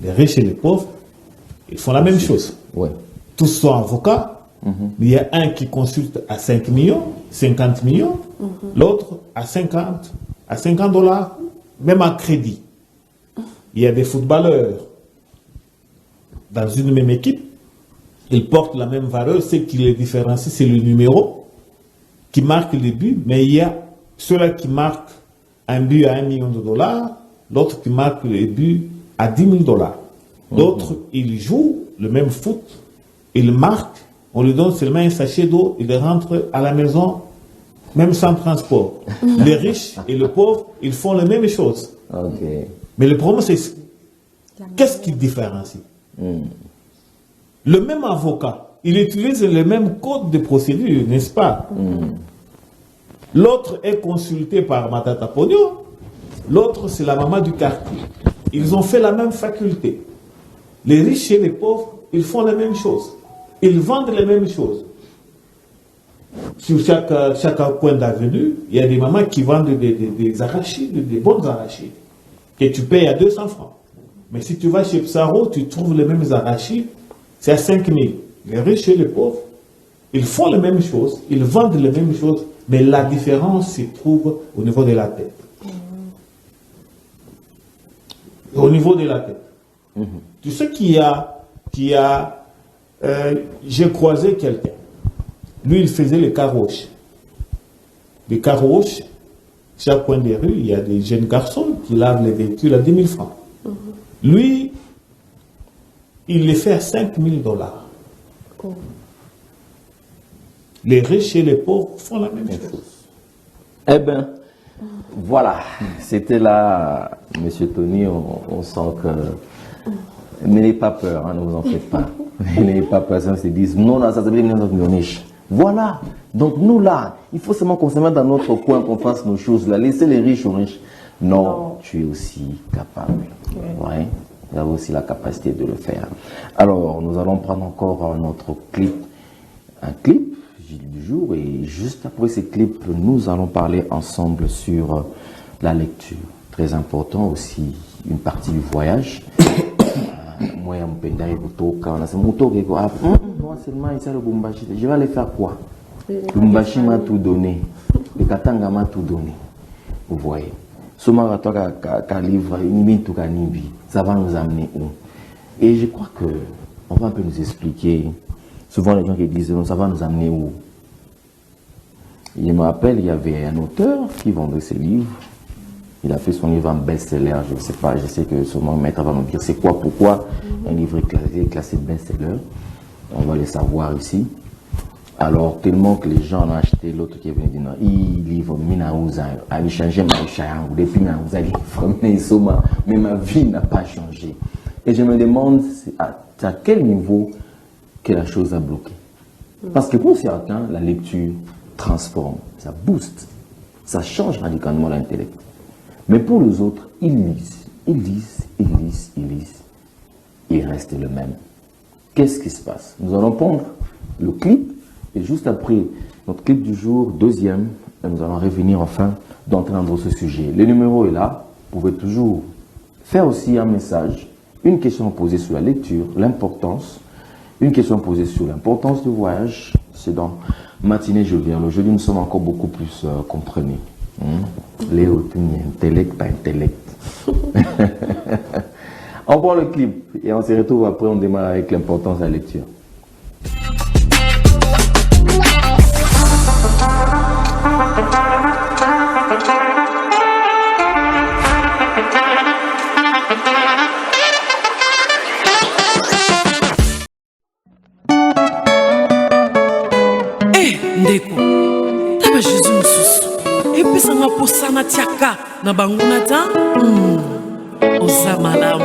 Les riches et les pauvres, ils font la même chose. Ouais. Tous sont avocats, mais il y a un qui consulte à 5 millions, 50 millions, l'autre à 50 dollars, même en crédit. Il y a des footballeurs dans une même équipe, ils portent la même valeur, ce qui les différencie, c'est le numéro qui marque les buts, mais il y a ceux-là qui marquent un but à 1 million de dollars, l'autre qui marque les buts à 10 000 dollars. D'autres, ils jouent le même foot, ils marquent, on lui donne seulement un sachet d'eau, il rentre à la maison, même sans transport. Les riches et les pauvres, ils font la même chose. Ok. Mais le problème, c'est qu'est-ce qui différencie? Le même avocat, il utilise le même code de procédure, n'est-ce pas? L'autre est consulté par Matata Pogno, l'autre c'est la maman du quartier. Ils ont fait la même faculté. Les riches et les pauvres, ils font la même chose. Ils vendent les mêmes choses. Sur chaque coin d'avenue, il y a des mamans qui vendent des arachides, des bonnes arachides, que tu payes à 200 francs. Mais si tu vas chez Psaro, tu trouves les mêmes arachides, c'est à 5 000. Les riches et les pauvres, ils font les mêmes choses, ils vendent les mêmes choses, mais la différence se trouve au niveau de la tête. Au niveau de la tête. Tu sais j'ai croisé quelqu'un. Lui, il faisait les carroches. Les carroches, chaque coin des rues, il y a des jeunes garçons qui lavent les véhicules à 10 000 francs. Lui, il les fait à 5 000 dollars. Les riches et les pauvres font la même chose. Eh bien, voilà, c'était là, Monsieur Tony, on sent que... Mais n'ayez pas peur, hein, ne vous en faites pas. N'ayez pas peur, ça se dit, non, là, ça s'appelle une riche. Voilà, donc nous là, il faut seulement qu'on se mette dans notre coin, qu'on fasse nos choses là, laissez les riches aux riches. Non, tu es aussi capable. Ouais, tu as aussi la capacité de le faire. Alors, nous allons prendre encore notre clip, un clip du jour, et juste après ce clip, nous allons parler ensemble sur la lecture. Très important aussi, une partie du voyage. Moi, je vais aller faire quoi? Lumbashi m'a tout donné, le Katanga m'a tout donné. Vous voyez, Somara toi qu'à livre, ça va nous amener où? Et je crois que on va un peu nous expliquer. Souvent les gens qui disent ça va nous amener où? Je me rappelle, il y avait un auteur qui vendait ses livres. Il a fait son livre en best-seller, je ne sais pas, je sais que sûrement maître va nous dire c'est quoi, pourquoi un livre est classé best-seller. On va le savoir ici. Alors, tellement que les gens ont acheté, l'autre qui est venu dire non, il livre Minaouza, a changé ma chayangu, depuis Minaouza, mais ma vie n'a pas changé. Et je me demande à quel niveau que la chose a bloqué. Parce que pour certains, la lecture transforme, ça booste, ça change radicalement l'intellect. Mais pour les autres, ils lisent, ils restent le même. Qu'est-ce qui se passe? Nous allons prendre le clip, et juste après notre clip du jour, deuxième, nous allons revenir enfin d'entendre ce sujet. Le numéro est là, vous pouvez toujours faire aussi un message, une question posée sur la lecture, l'importance, une question posée sur l'importance du voyage, c'est dans Matinée Joviale. Aujourd'hui, nous sommes encore beaucoup plus comprenés. Léo, intellect par intellect. On prend le clip et on se retrouve après, on démarre avec l'importance de la lecture. Ndeko, taba Jésus mususu. Epesa nga posana tiaka na banguna ta. Oza malamu.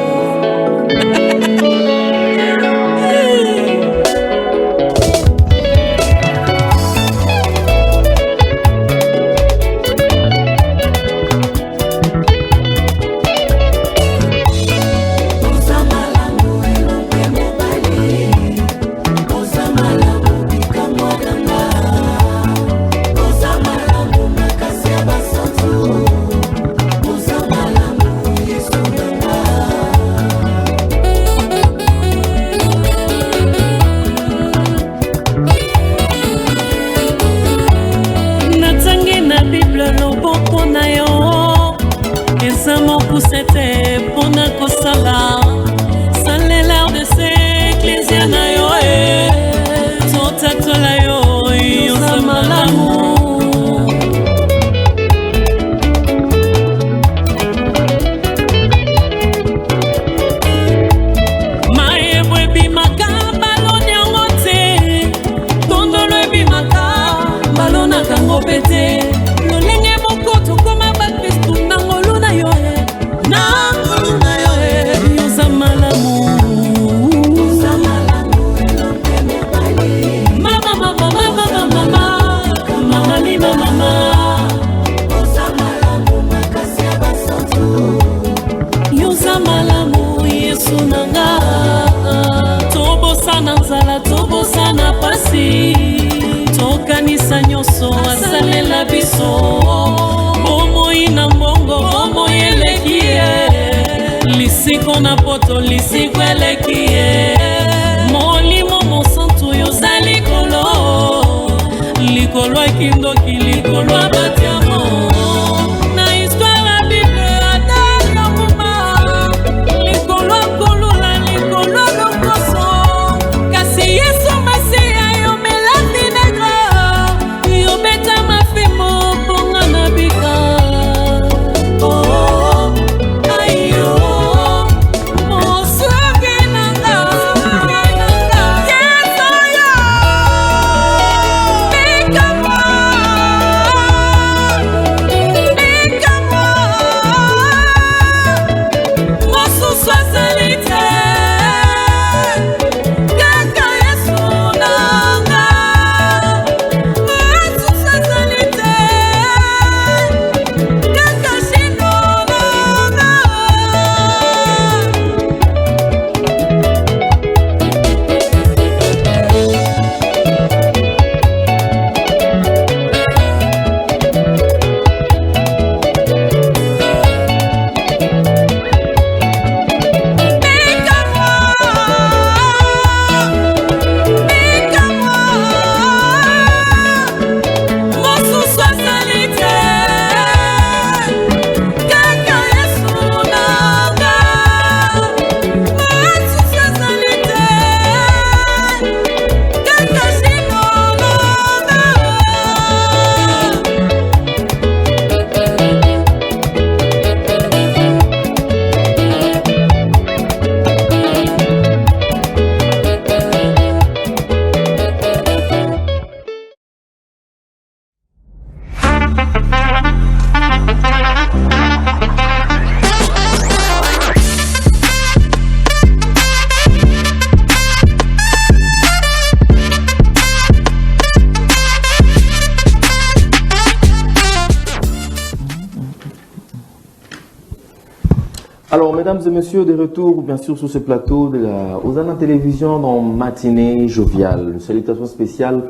mesdames et messieurs, de retour bien sûr sur ce plateau de la Osana Télévision dans Matinée Joviale. Une salutation spéciale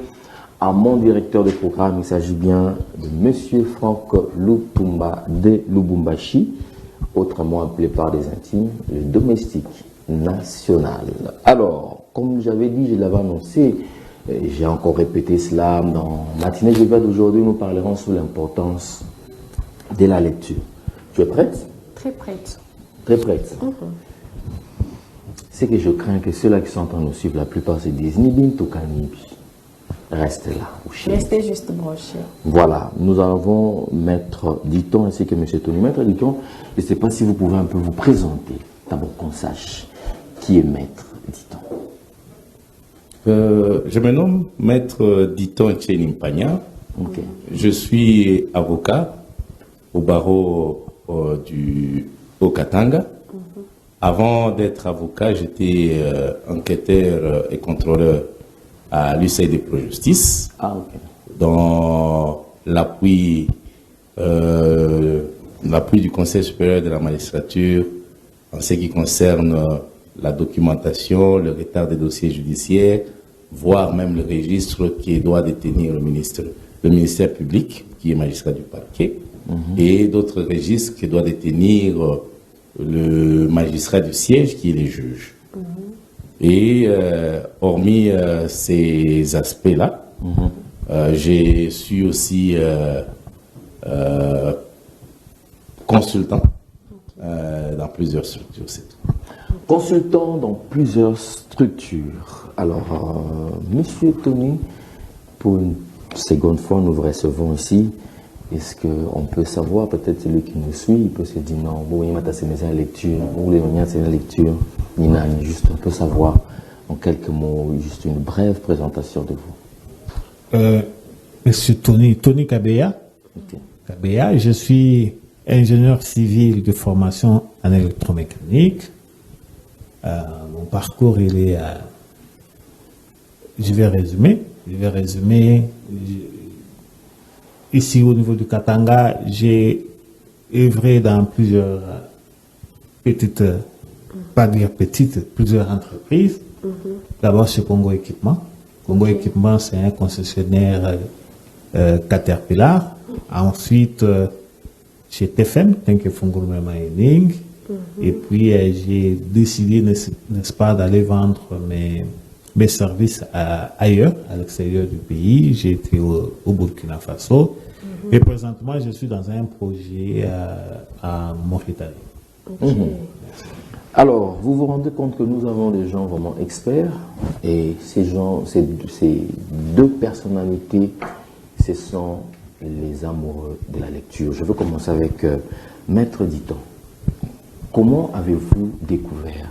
à mon directeur de programme. Il s'agit bien de monsieur Franck Lutumba de Lubumbashi, autrement appelé par des intimes le domestique national. Alors, comme j'avais dit, je l'avais annoncé, j'ai encore répété cela dans Matinée Joviale d'aujourd'hui. Nous parlerons sur l'importance de la lecture. Tu es prête? Très prête. Très prête. C'est que je crains que ceux-là qui sont en train de nous suivre, la plupart se disent Nibin Toukanibi. Restez là. Restez juste branchés. Voilà, nous avons Maître Diton ainsi que M. Tony. Maître Diton, je ne sais pas si vous pouvez un peu vous présenter, d'abord qu'on sache qui est Maître Diton. Je me nomme Maître Diton Tchenimpagna. Okay. Je suis avocat au barreau du Haut-Katanga. Avant d'être avocat, j'étais enquêteur et contrôleur à l'UCI de Pro-Justice, dans l'appui du Conseil supérieur de la magistrature en ce qui concerne la documentation, le retard des dossiers judiciaires, voire même le registre qui doit détenir le ministère public, qui est magistrat du parquet, et d'autres registres qui doit détenir le magistrat du siège, qui est les juges. Et hormis ces aspects-là, je suis aussi consultant dans plusieurs structures. Consultant dans plusieurs structures. Alors, Monsieur Tony, pour une seconde fois, nous vous recevons ici. Est-ce qu'on peut savoir, peut-être celui qui nous suit, il peut se dire non, vous voyez, c'est une lecture, vous voulez une lecture, juste on peut savoir en quelques mots, juste une brève présentation de vous. Monsieur Tony Kabeya. Okay. Kabeya, je suis ingénieur civil de formation en électromécanique. Mon parcours, il est. Je vais résumer. Ici, au niveau du Katanga, j'ai œuvré dans plusieurs plusieurs entreprises. D'abord chez Congo Équipement. Congo Équipement, c'est un concessionnaire Caterpillar. Ensuite, chez TFM, Tenkefungurume Mining. Et puis, j'ai décidé, n'est-ce pas, d'aller vendre mes services ailleurs, à l'extérieur du pays. J'ai été au Burkina Faso. Et présentement, je suis dans un projet à Mauritanie. Alors, vous vous rendez compte que nous avons des gens vraiment experts, et ces deux personnalités, ce sont les amoureux de la lecture. Je veux commencer avec Maître Diton. Comment avez-vous découvert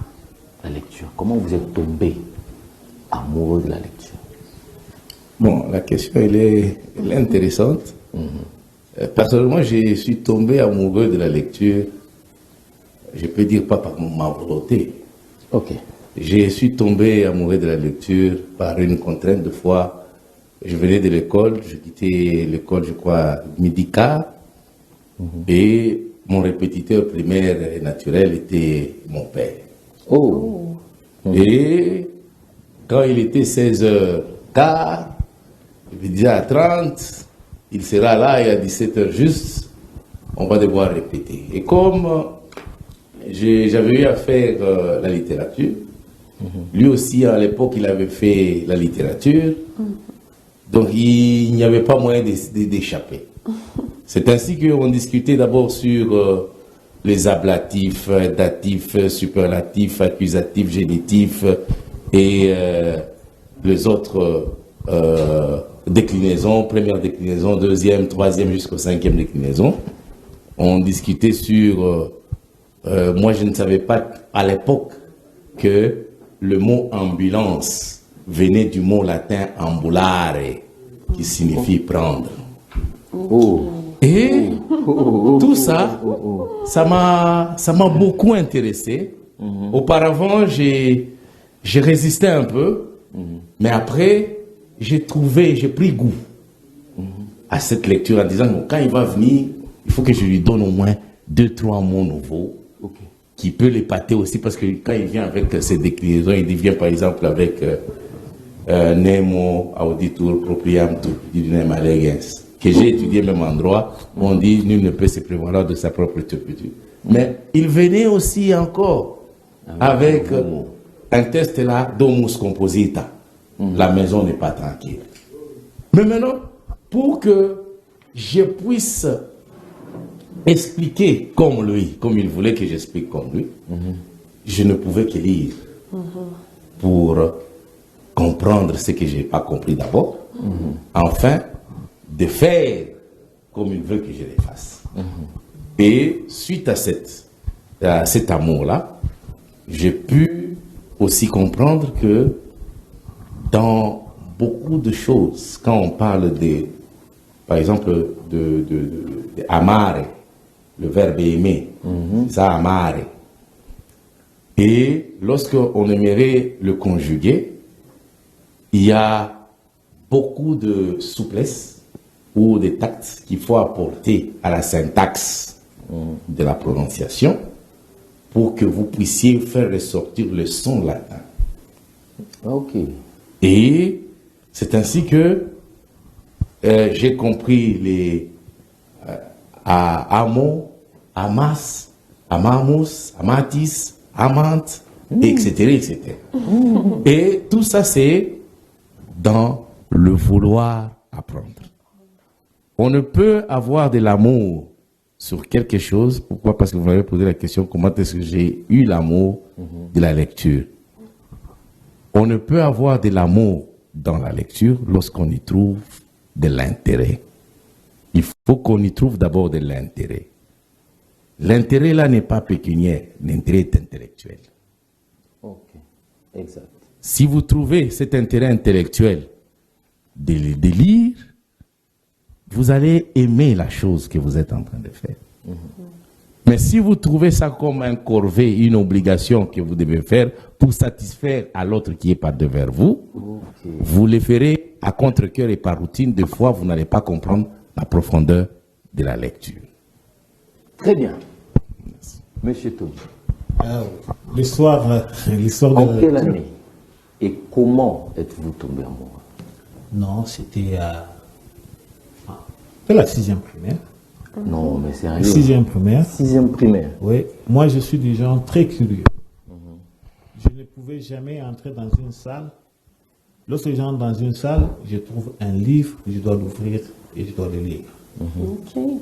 la lecture? Comment vous êtes tombé amoureux de la lecture? Bon, la question, elle est intéressante. Personnellement, je suis tombé amoureux de la lecture, je peux dire pas par ma volonté. Ok. Je suis tombé amoureux de la lecture par une contrainte. De fois, je venais de l'école, je quittais l'école, je crois, midi quart, et mon répétiteur primaire et naturel était mon père. Et quand il était 16h15, je me disais à 30, il sera là et à 17h juste, on va devoir répéter. Et comme j'avais eu à faire la littérature, lui aussi à l'époque il avait fait la littérature, donc il n'y avait pas moyen d'échapper. C'est ainsi qu'on discutait d'abord sur les ablatifs, datifs, superlatifs, accusatifs, génitifs et les autres déclinaisons, première déclinaison, deuxième, troisième jusqu'au cinquième déclinaison. On discutait sur... moi, je ne savais pas à l'époque que le mot ambulance venait du mot latin ambulare, qui signifie prendre. Et tout ça, ça m'a beaucoup intéressé. Auparavant, j'ai résisté un peu, mais après, j'ai pris goût à cette lecture en disant, quand il va venir, il faut que je lui donne au moins 2-3 mots nouveaux qui peut l'épater aussi, parce que quand il vient avec ses déclinaisons, il vient par exemple avec Nemo auditur propriam tu didinem allegens, que j'ai étudié même en droit, où on dit nul ne peut se prévaloir de sa propre turpitude. Mais il venait aussi encore avec un test là, domus composita. La maison n'est pas tranquille. Mais maintenant, pour que je puisse expliquer comme lui, comme il voulait que j'explique comme lui, je ne pouvais que lire pour comprendre ce que je n'ai pas compris d'abord, enfin, de faire comme il veut que je les fasse. Et suite à cet amour-là, j'ai pu aussi comprendre que dans beaucoup de choses, quand on parle par exemple, de amare, le verbe aimer, ça amare. Et lorsqu'on aimerait le conjuguer, il y a beaucoup de souplesse ou de tact qu'il faut apporter à la syntaxe de la prononciation pour que vous puissiez faire ressortir le son latin. Ok. Et c'est ainsi que j'ai compris les amo, amas, amamus, amatis, amant, etc., etc. Et tout ça, c'est dans le vouloir apprendre. On ne peut avoir de l'amour sur quelque chose. Pourquoi? Parce que vous m'avez posé la question, comment est-ce que j'ai eu l'amour de la lecture? On ne peut avoir de l'amour dans la lecture lorsqu'on y trouve de l'intérêt. Il faut qu'on y trouve d'abord de l'intérêt. L'intérêt là n'est pas pécuniaire, l'intérêt est intellectuel. Ok, exact. Si vous trouvez cet intérêt intellectuel de lire, vous allez aimer la chose que vous êtes en train de faire. Mais si vous trouvez ça comme un corvée, une obligation que vous devez faire pour satisfaire à l'autre qui est par devers vous, vous le ferez à contre-cœur et par routine. Des fois, vous n'allez pas comprendre la profondeur de la lecture. Très bien. Monsieur Tony. L'histoire En de... quelle année et comment êtes-vous tombé amoureux? Non, c'était la 6e primaire. Non, mais sérieux. 6e primaire. 6e primaire. Oui, moi je suis du genre très curieux. Je ne pouvais jamais entrer dans une salle. Lorsque j'entre dans une salle, je trouve un livre, je dois l'ouvrir et je dois le lire. Ok. Vous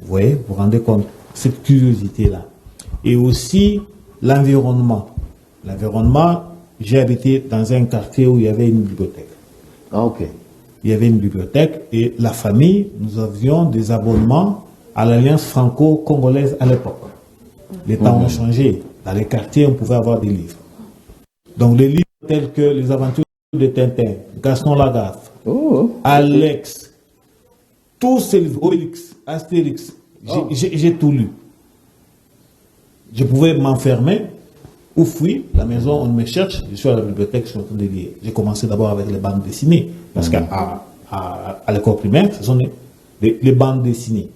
voyez, vous vous rendez compte, cette curiosité-là. Et aussi l'environnement. L'environnement, j'ai habité dans un quartier où il y avait une bibliothèque. Ah, ok. Il y avait une bibliothèque et la famille, nous avions des abonnements à l'Alliance franco-congolaise à l'époque. Les temps ont changé. Dans les quartiers, on pouvait avoir des livres. Donc les livres tels que Les Aventures de Tintin, Gaston Lagaffe, Alex, tous ces livres, Obélix, Astérix, j'ai tout lu. Je pouvais m'enfermer ou fuir la maison, on me cherche, je suis à la bibliothèque, je suis en train de lire. J'ai commencé d'abord avec les bandes dessinées, parce qu'à l'école primaire, ce sont les bandes dessinées.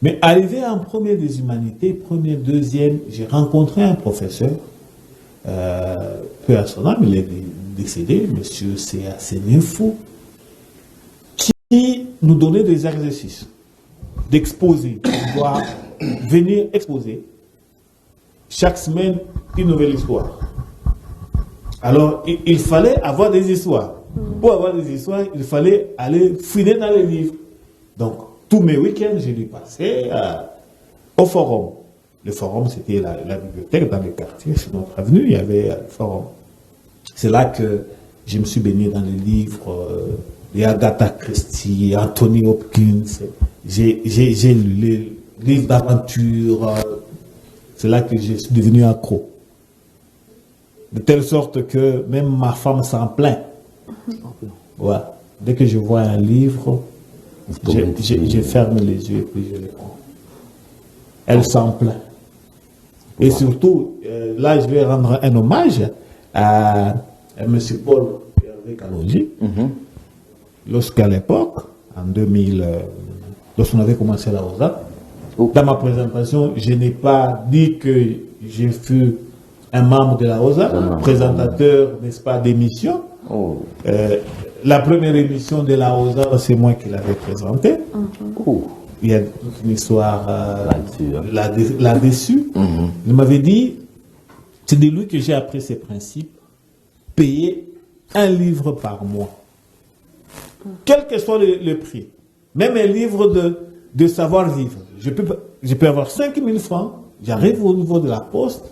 Mais arrivé en première des humanités, première, deuxième, j'ai rencontré un professeur, peu à son âme, il est décédé, monsieur C.A. Sénéfou, qui nous donnait des exercices d'exposer, on doit venir exposer chaque semaine une nouvelle histoire. Alors, il fallait avoir des histoires. Pour avoir des histoires, il fallait aller fouiner dans les livres. Donc, tous mes week-ends, je les passais au forum. Le forum, c'était la bibliothèque dans le quartier. Sur notre avenue, il y avait le forum. C'est là que je me suis baigné dans les livres de Agatha Christie, Anthony Hopkins. J'ai lu les livres d'aventure. C'est là que je suis devenu accro. De telle sorte que même ma femme s'en plaint. Ouais. Dès que je vois un livre, je ferme les yeux et puis je le prends. Elle s'en plaint. Et surtout, là, je vais rendre un hommage à M. Paul Hervé Kalonji. Lorsqu'à l'époque, en 2000, lorsqu'on avait commencé la OSA, Dans ma présentation, je n'ai pas dit que je fus un membre de la OSA, présentateur, n'est-ce pas, d'émission. La première émission de la OSA, c'est moi qui l'avais présentée. Il y a toute une histoire là-dessus. Il m'avait dit, c'est de lui que j'ai appris ces principes, payer un livre par mois. Quel que soit le prix. Même un livre de savoir-vivre. Je peux avoir 5 000 francs, j'arrive au niveau de la poste,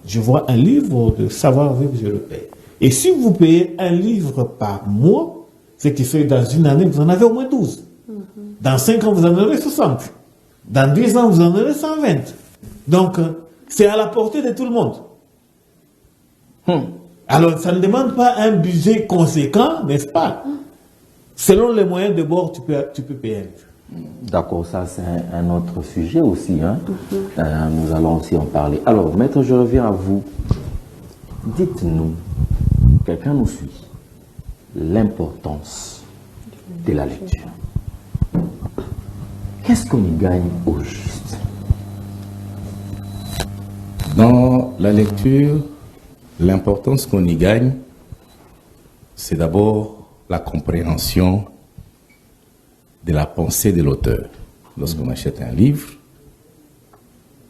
je vois un livre de savoir-vivre, je le paye. Et si vous payez un livre par mois, ce qui fait dans une année, vous en avez au moins 12. Dans 5 ans, vous en aurez 60. Dans 10 ans, vous en aurez 120. Donc, c'est à la portée de tout le monde. Alors, ça ne demande pas un budget conséquent, n'est-ce pas? Selon les moyens de bord, tu peux payer un livre. D'accord, ça c'est un autre sujet aussi. Hein. Nous allons aussi en parler. Alors, maître, je reviens à vous. Dites-nous, quelqu'un nous suit, l'importance de la lecture. Qu'est-ce qu'on y gagne au juste? Dans la lecture, l'importance qu'on y gagne, c'est d'abord la compréhension de la pensée de l'auteur. Lorsqu'on achète un livre,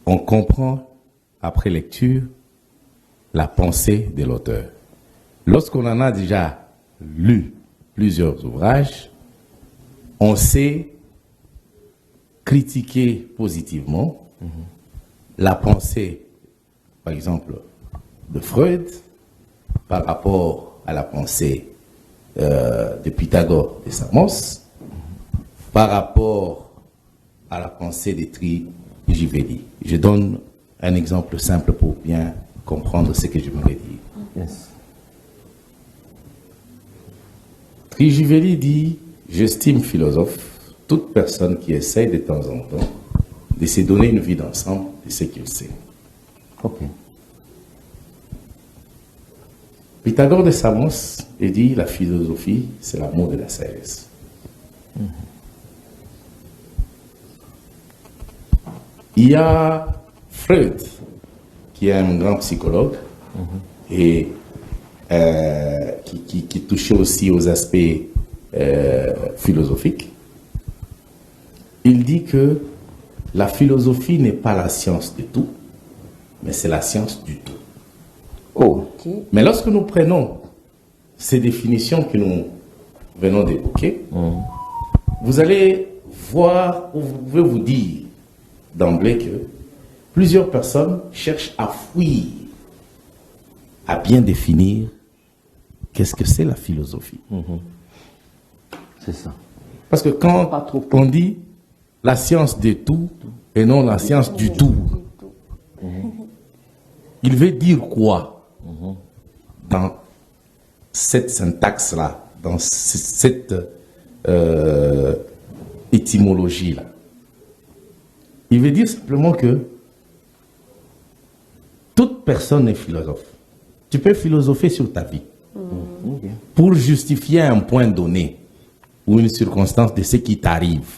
on comprend, après lecture, la pensée de l'auteur. Lorsqu'on en a déjà lu plusieurs ouvrages, on sait critiquer positivement la pensée, par exemple, de Freud par rapport à la pensée de Pythagore de Samos, par rapport à la pensée de Trigivelli. Je donne un exemple simple pour bien comprendre ce que je voulais dire. Yes. Trigivelli dit: j'estime philosophe toute personne qui essaye de temps en temps de se donner une vie d'ensemble de ce qu'il sait. Ok. Pythagore de Samos dit: la philosophie, c'est l'amour de la sagesse. Il y a Freud, qui est un grand psychologue et qui touchait aussi aux aspects philosophiques. Il dit que la philosophie n'est pas la science de tout, mais c'est la science du tout. Mais lorsque nous prenons ces définitions que nous venons d'évoquer, vous allez voir, ou vous pouvez vous dire d'emblée que plusieurs personnes cherchent à fuir, à bien définir qu'est-ce que c'est la philosophie. C'est ça. Parce que quand on dit la science de tout et non la science du tout, il veut dire quoi dans cette syntaxe-là, dans cette étymologie-là? Il veut dire simplement que toute personne est philosophe. Tu peux philosopher sur ta vie pour justifier un point donné ou une circonstance de ce qui t'arrive.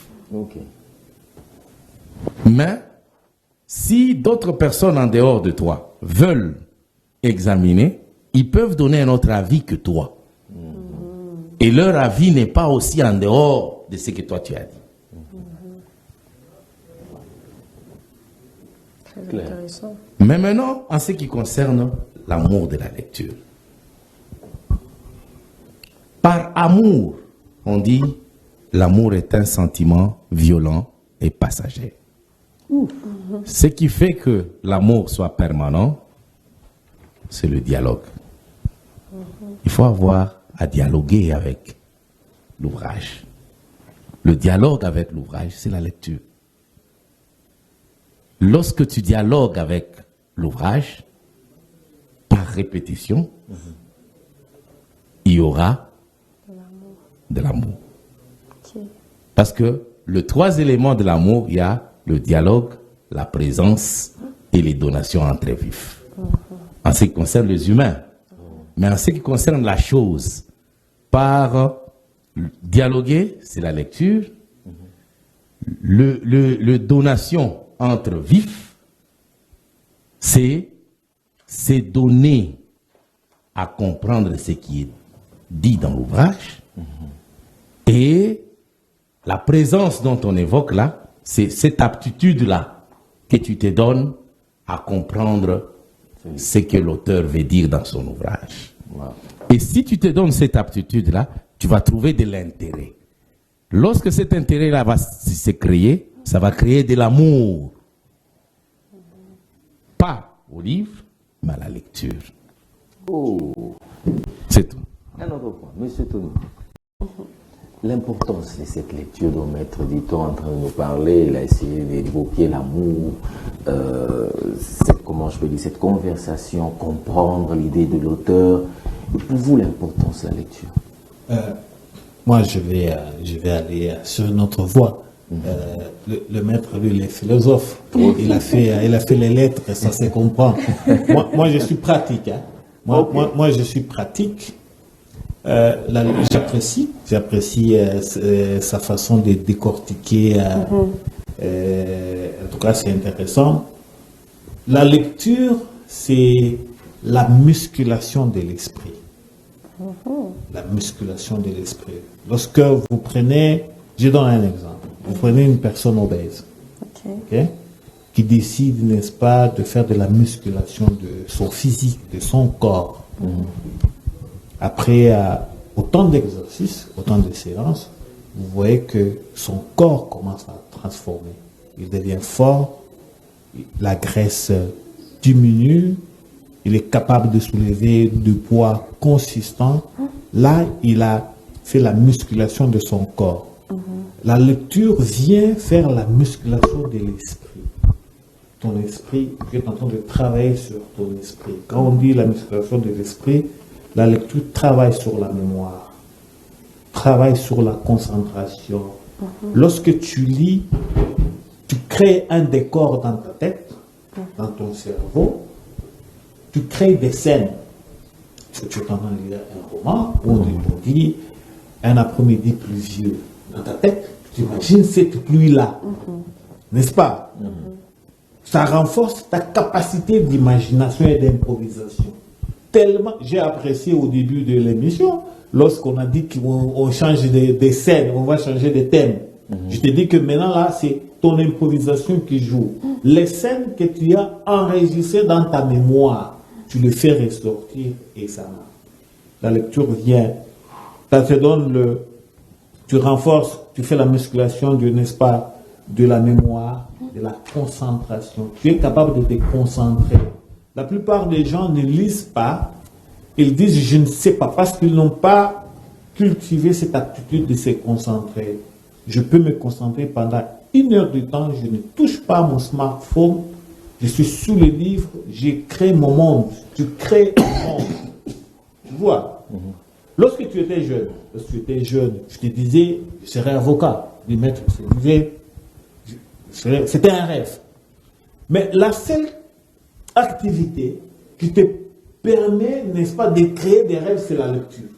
Mais si d'autres personnes en dehors de toi veulent examiner, ils peuvent donner un autre avis que toi. Et leur avis n'est pas aussi en dehors de ce que toi tu as dit. Très intéressant. Mais maintenant, en ce qui concerne l'amour de la lecture. Par amour, on dit l'amour est un sentiment violent et passager. Ce qui fait que l'amour soit permanent, c'est le dialogue. Il faut avoir à dialoguer avec l'ouvrage. Le dialogue avec l'ouvrage, c'est la lecture. Lorsque tu dialogues avec l'ouvrage, par répétition, il y aura de l'amour. Parce que les 3 éléments de l'amour, il y a le dialogue, la présence et les donations entre vifs. En ce qui concerne les humains. Mais en ce qui concerne la chose, par dialoguer, c'est la lecture. Le donation, entre vif, c'est donner à comprendre ce qui est dit dans l'ouvrage. Et la présence dont on évoque là, c'est cette aptitude-là que tu te donnes à comprendre ce que l'auteur veut dire dans son ouvrage. Et si tu te donnes cette aptitude-là, tu vas trouver de l'intérêt. Lorsque cet intérêt-là va se créer, ça va créer de l'amour. Pas au livre, mais à la lecture. Oh. C'est tout. Un autre point, Monsieur Tony. L'importance de cette lecture dont Maître Dito est en train de nous parler, il a essayé d'évoquer l'amour, cette conversation, comprendre l'idée de l'auteur. Pour vous, l'importance de la lecture? Moi, je vais aller sur une autre voie. Le maître, lui, il est philosophe. Il a fait les lettres, et ça se comprend. Moi, je suis pratique. Hein. Moi, je suis pratique. J'apprécie sa façon de décortiquer. En tout cas, c'est intéressant. La lecture, c'est la musculation de l'esprit. La musculation de l'esprit. Lorsque vous prenez, je donne un exemple, vous prenez une personne obèse, okay, qui décide, n'est-ce pas, de faire de la musculation de son physique, de son corps. Après autant d'exercices, autant de séances, vous voyez que son corps commence à transformer. Il devient fort, la graisse diminue, il est capable de soulever du poids consistant. Là, il a fait la musculation de son corps. La lecture vient faire la musculation de l'esprit. Ton esprit, tu es en train de travailler sur ton esprit. Quand on dit la musculation de l'esprit, la lecture travaille sur la mémoire, travaille sur la concentration. Lorsque tu lis, tu crées un décor dans ta tête, dans ton cerveau, tu crées des scènes. Tu es en train de lire un roman, ou on dit un après-midi pluvieux. Dans ta tête, tu imagines cette pluie-là, n'est-ce pas? Ça renforce ta capacité d'imagination et d'improvisation. Tellement, j'ai apprécié au début de l'émission, lorsqu'on a dit qu'on change des scènes, on va changer de thème. Je te dis que maintenant là, c'est ton improvisation qui joue. Les scènes que tu as enregistrées dans ta mémoire, tu les fais ressortir et ça marche. La lecture vient, ça te donne tu renforces, tu fais la musculation n'est-ce pas, de la mémoire, de la concentration. Tu es capable de te concentrer. La plupart des gens ne lisent pas, ils disent je ne sais pas, parce qu'ils n'ont pas cultivé cette aptitude de se concentrer. Je peux me concentrer pendant 1 heure de temps, je ne touche pas mon smartphone, je suis sous le livre, j'ai créé mon monde. Tu crées un monde. Tu vois? Lorsque tu étais jeune, je te disais, je serais avocat. Du maître, c'était un rêve. Mais la seule activité qui te permet, n'est-ce pas, de créer des rêves, c'est la lecture.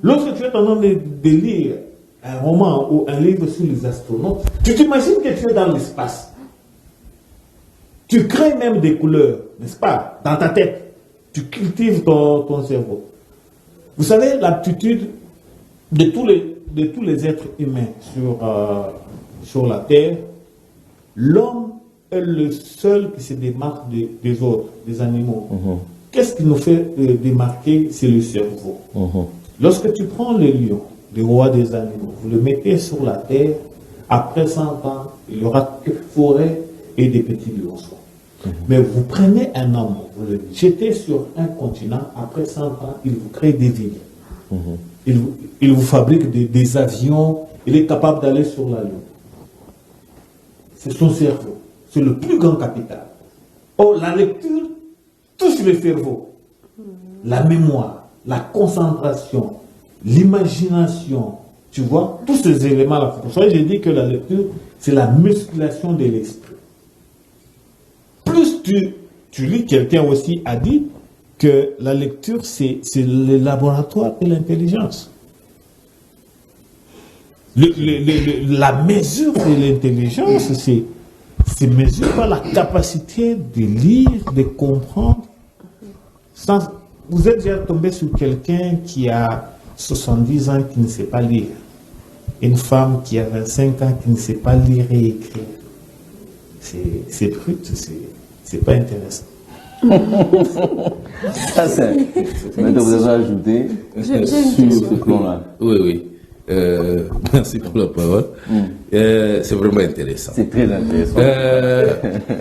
Lorsque tu es en train de lire un roman ou un livre sur les astronautes, tu t'imagines que tu es dans l'espace. Tu crées même des couleurs, n'est-ce pas, dans ta tête. Tu cultives ton cerveau. Vous savez, l'aptitude de tous les êtres humains sur la Terre, l'homme est le seul qui se démarque des autres, des animaux. Qu'est-ce qui nous fait démarquer? C'est le cerveau. Lorsque tu prends le lion, le roi des animaux, vous le mettez sur la terre, après 100 ans, il n'y aura que forêt et des petits lionceaux. Mais vous prenez un homme, vous le jetez sur un continent, après 100 ans, il vous crée des villes. Il vous fabrique des avions, il est capable d'aller sur la Lune. C'est son cerveau. C'est le plus grand capital. Or, la lecture touche le cerveau. La mémoire, la concentration, l'imagination, tu vois, tous ces éléments-là. Pour ça, j'ai dit que la lecture, c'est la musculation de l'esprit. Plus tu lis, quelqu'un aussi a dit que la lecture, c'est le laboratoire de l'intelligence. La mesure de l'intelligence, se mesure par la capacité de lire, de comprendre. Vous êtes déjà tombé sur quelqu'un qui a 70 ans qui ne sait pas lire. Une femme qui a 25 ans qui ne sait pas lire et écrire. C'est brut, c'est pas intéressant. Ça, c'est. Maintenant, vous avez ajouté sur ce plan-là. Oui. Merci pour la parole. C'est vraiment intéressant. C'est très intéressant.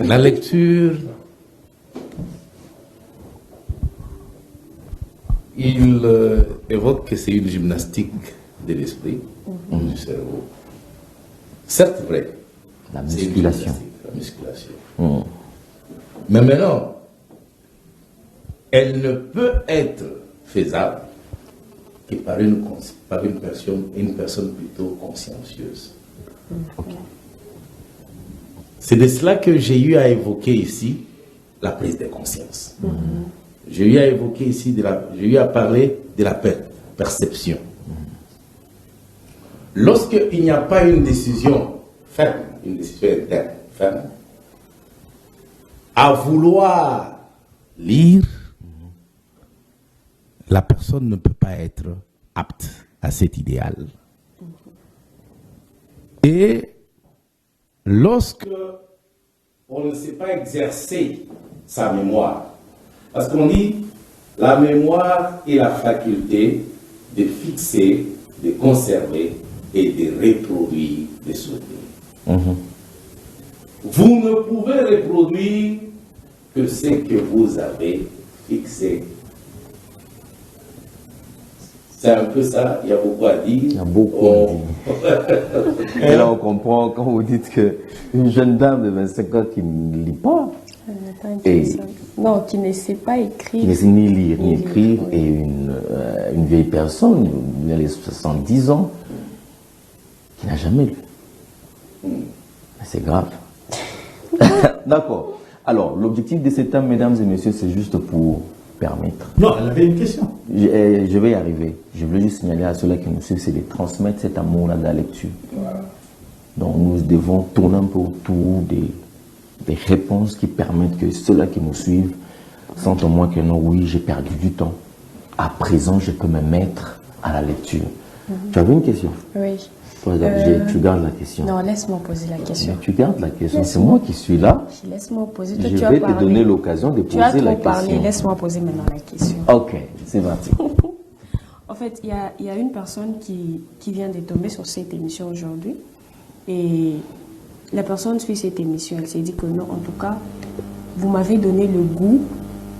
La lecture, il évoque que c'est une gymnastique de l'esprit, du cerveau. Certes, vrai. La musculation. La musculation. Mais maintenant, elle ne peut être faisable que par une personne plutôt consciencieuse. C'est de cela que j'ai eu à évoquer ici la prise de conscience. J'ai eu à évoquer ici, j'ai eu à parler de la perception. Lorsqu'il n'y a pas une décision ferme, une décision interne ferme, à vouloir lire, la personne ne peut pas être apte à cet idéal. Et lorsque on ne sait pas exercer sa mémoire, parce qu'on dit la mémoire est la faculté de fixer, de conserver et de reproduire des souvenirs. Vous ne pouvez reproduire que ce que vous avez fixé. C'est un peu ça, il y a beaucoup à dire. Il y a beaucoup à dire. Et là, on comprend quand vous dites qu'une jeune dame de 25 ans qui ne lit pas, non, qui ne sait pas écrire. Qui ne sait ni lire ni écrire, et une vieille personne, elle a les 70 ans, qui n'a jamais lu. C'est grave. D'accord. Alors, l'objectif de cet homme, mesdames et messieurs, c'est juste pour permettre. Non, elle avait une question. Je vais y arriver. Je voulais juste signaler à ceux-là qui nous suivent, c'est de transmettre cet amour-là de la lecture. Donc, nous devons tourner un peu autour des réponses qui permettent que ceux-là qui nous suivent sentent au moins que non, oui, j'ai perdu du temps. À présent, je peux me mettre à la lecture. Tu avais une question? Oui. Tu gardes la question. Non, laisse-moi poser la question. Mais tu gardes la question. C'est moi qui suis là. Laisse-moi poser. Je vais te donner l'occasion de poser la question. Tu as trop parlé. Laisse-moi poser maintenant la question. Ok, c'est parti. En fait, il y a une personne qui vient de tomber sur cette émission aujourd'hui. Et la personne suit cette émission. Elle s'est dit que non, en tout cas, vous m'avez donné le goût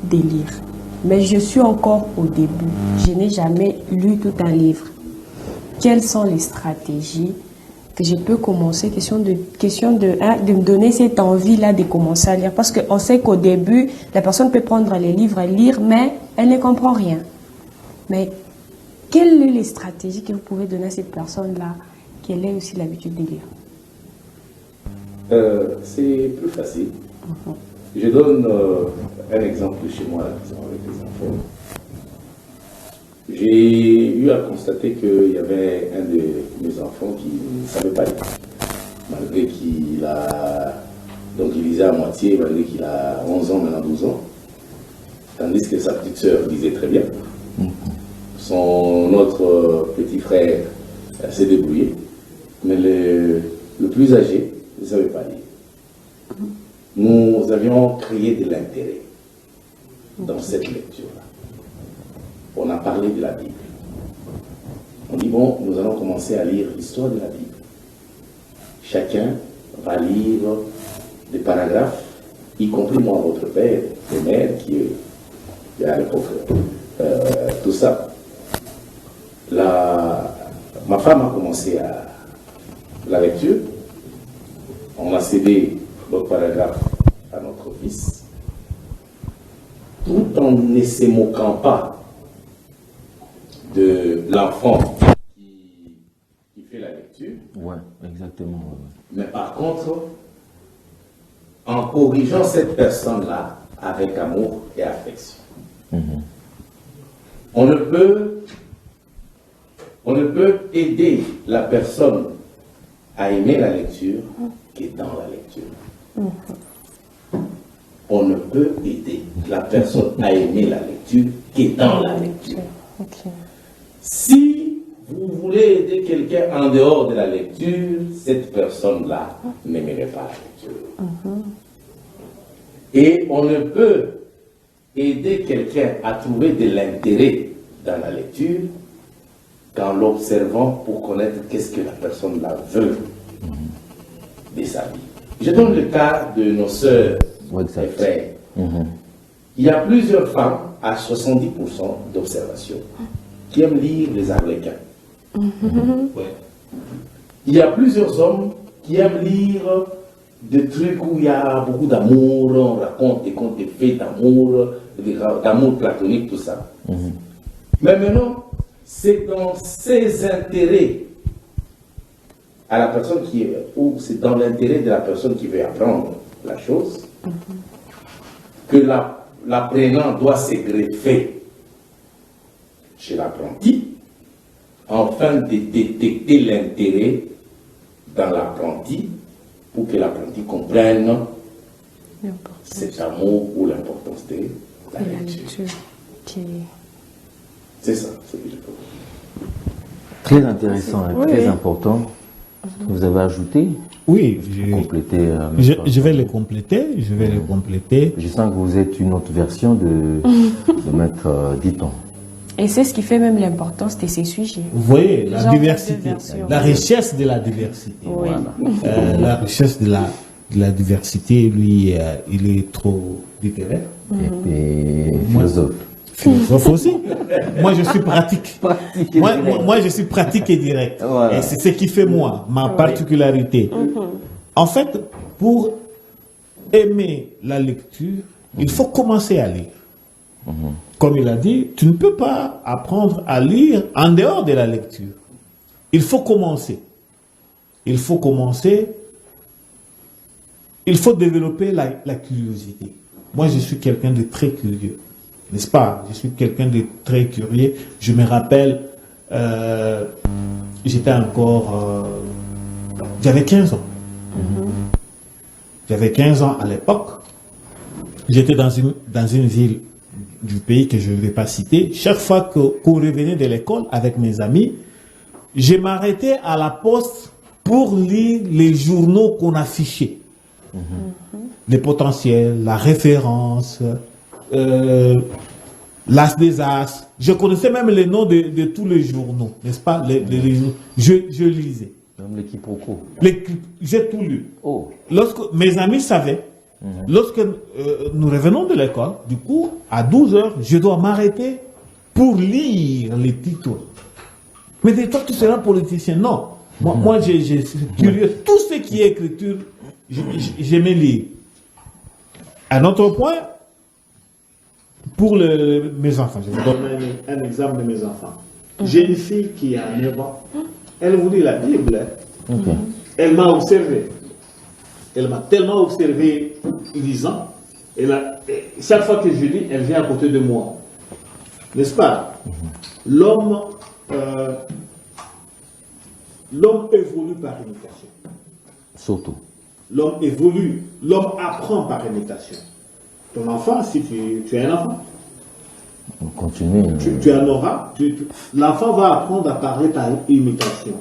de lire. Mais je suis encore au début. Je n'ai jamais lu tout un livre. Quelles sont les stratégies que je peux commencer? Question de me donner cette envie-là de commencer à lire. Parce qu'on sait qu'au début, la personne peut prendre les livres et lire, mais elle ne comprend rien. Mais quelles sont les stratégies que vous pouvez donner à cette personne-là, qu'elle ait aussi l'habitude de lire? C'est plus facile. Je donne un exemple chez moi avec les enfants. J'ai eu à constater qu'il y avait un de mes enfants qui ne savait pas lire. Malgré qu'il il lisait à moitié, malgré qu'il a 11 ans, maintenant 12 ans. Tandis que sa petite sœur lisait très bien. Son autre petit frère s'est débrouillé. Mais le plus âgé ne savait pas lire. Nous avions créé de l'intérêt dans cette lecture-là. On a parlé de la Bible. On dit, bon, nous allons commencer à lire l'histoire de la Bible. Chacun va lire des paragraphes, y compris moi, votre père, et mère, qui est à l'époque, tout ça. Ma femme a commencé à la lecture. On a cédé l'autre paragraphe à notre fils, tout en ne se moquant pas de l'enfant qui fait la lecture. Ouais, exactement. Mais par contre, en corrigeant cette personne-là avec amour et affection. On ne peut aider la personne à aimer la lecture que dans la lecture. On ne peut aider la personne à aimer la lecture qu'étant la lecture. Ok. Si vous voulez aider quelqu'un en dehors de la lecture, cette personne-là n'aimerait pas la lecture. Et on ne peut aider quelqu'un à trouver de l'intérêt dans la lecture qu'en l'observant pour connaître qu'est-ce que la personne-là veut de sa vie. Je donne le cas de nos sœurs et frères. Il y a plusieurs femmes, à 70% d'observation, qui aiment lire les Arlequins. Ouais. Il y a plusieurs hommes qui aiment lire des trucs où il y a beaucoup d'amour, on raconte des contes de fées d'amour, d'amour platonique, tout ça. Mais maintenant, c'est dans ses intérêts à la personne qui est, ou c'est dans l'intérêt de la personne qui veut apprendre la chose, que l'apprenant doit se greffer chez l'apprenti, afin de détecter l'intérêt dans l'apprenti, pour que l'apprenti comprenne cet amour ou l'importance de la lecture. C'est ça, ce que je peux dire. Très intéressant et très important. Vous avez ajouté? Oui, compléter, je vais le compléter. Je vais le compléter. Je sens que vous êtes une autre version de Maître Ditton. Et c'est ce qui fait même l'importance de ces sujets. Vous voyez, la diversité, la richesse de la diversité. Oui. La richesse de la diversité, lui, il est trop littéraire. Et philosophe. Philosophe aussi. Moi, je suis pratique. Moi, je suis pratique et direct. Voilà. Et c'est ce qui fait moi, ma particularité. En fait, pour aimer la lecture, il faut commencer à lire. Comme il a dit, tu ne peux pas apprendre à lire en dehors de la lecture. Il faut commencer. Il faut commencer. Il faut développer la curiosité. Moi, je suis quelqu'un de très curieux. N'est-ce pas? Je suis quelqu'un de très curieux. Je me rappelle, j'étais encore... j'avais 15 ans. J'avais 15 ans à l'époque. J'étais dans une ville du pays que je ne vais pas citer. Chaque fois qu'on revenait de l'école avec mes amis, je m'arrêtais à la poste pour lire les journaux qu'on affichait. Les potentiels, la référence, l'as des as. Je connaissais même les noms de tous les journaux, n'est-ce pas? Je lisais. Même les quiproquos. J'ai tout lu. Oh. Lorsque mes amis savaient, lorsque nous revenons de l'école, du coup, à 12 heures, je dois m'arrêter pour lire les titres. Mais dis toi, tu seras politicien. Non. Moi, je suis curieux. Tout ce qui est écriture, j'aimais lire. Un autre point, pour mes enfants, je vous donne un exemple de mes enfants. J'ai une fille qui a 9 ans. Elle vous lit la Bible. Elle m'a observé. Elle m'a tellement observé lisant. Chaque fois que je lis, elle vient à côté de moi. N'est-ce pas? L'homme évolue par imitation. Surtout. L'homme évolue, l'homme apprend par imitation. Ton enfant, si tu es un enfant, On continue. tu en auras, l'enfant va apprendre à parler par imitation.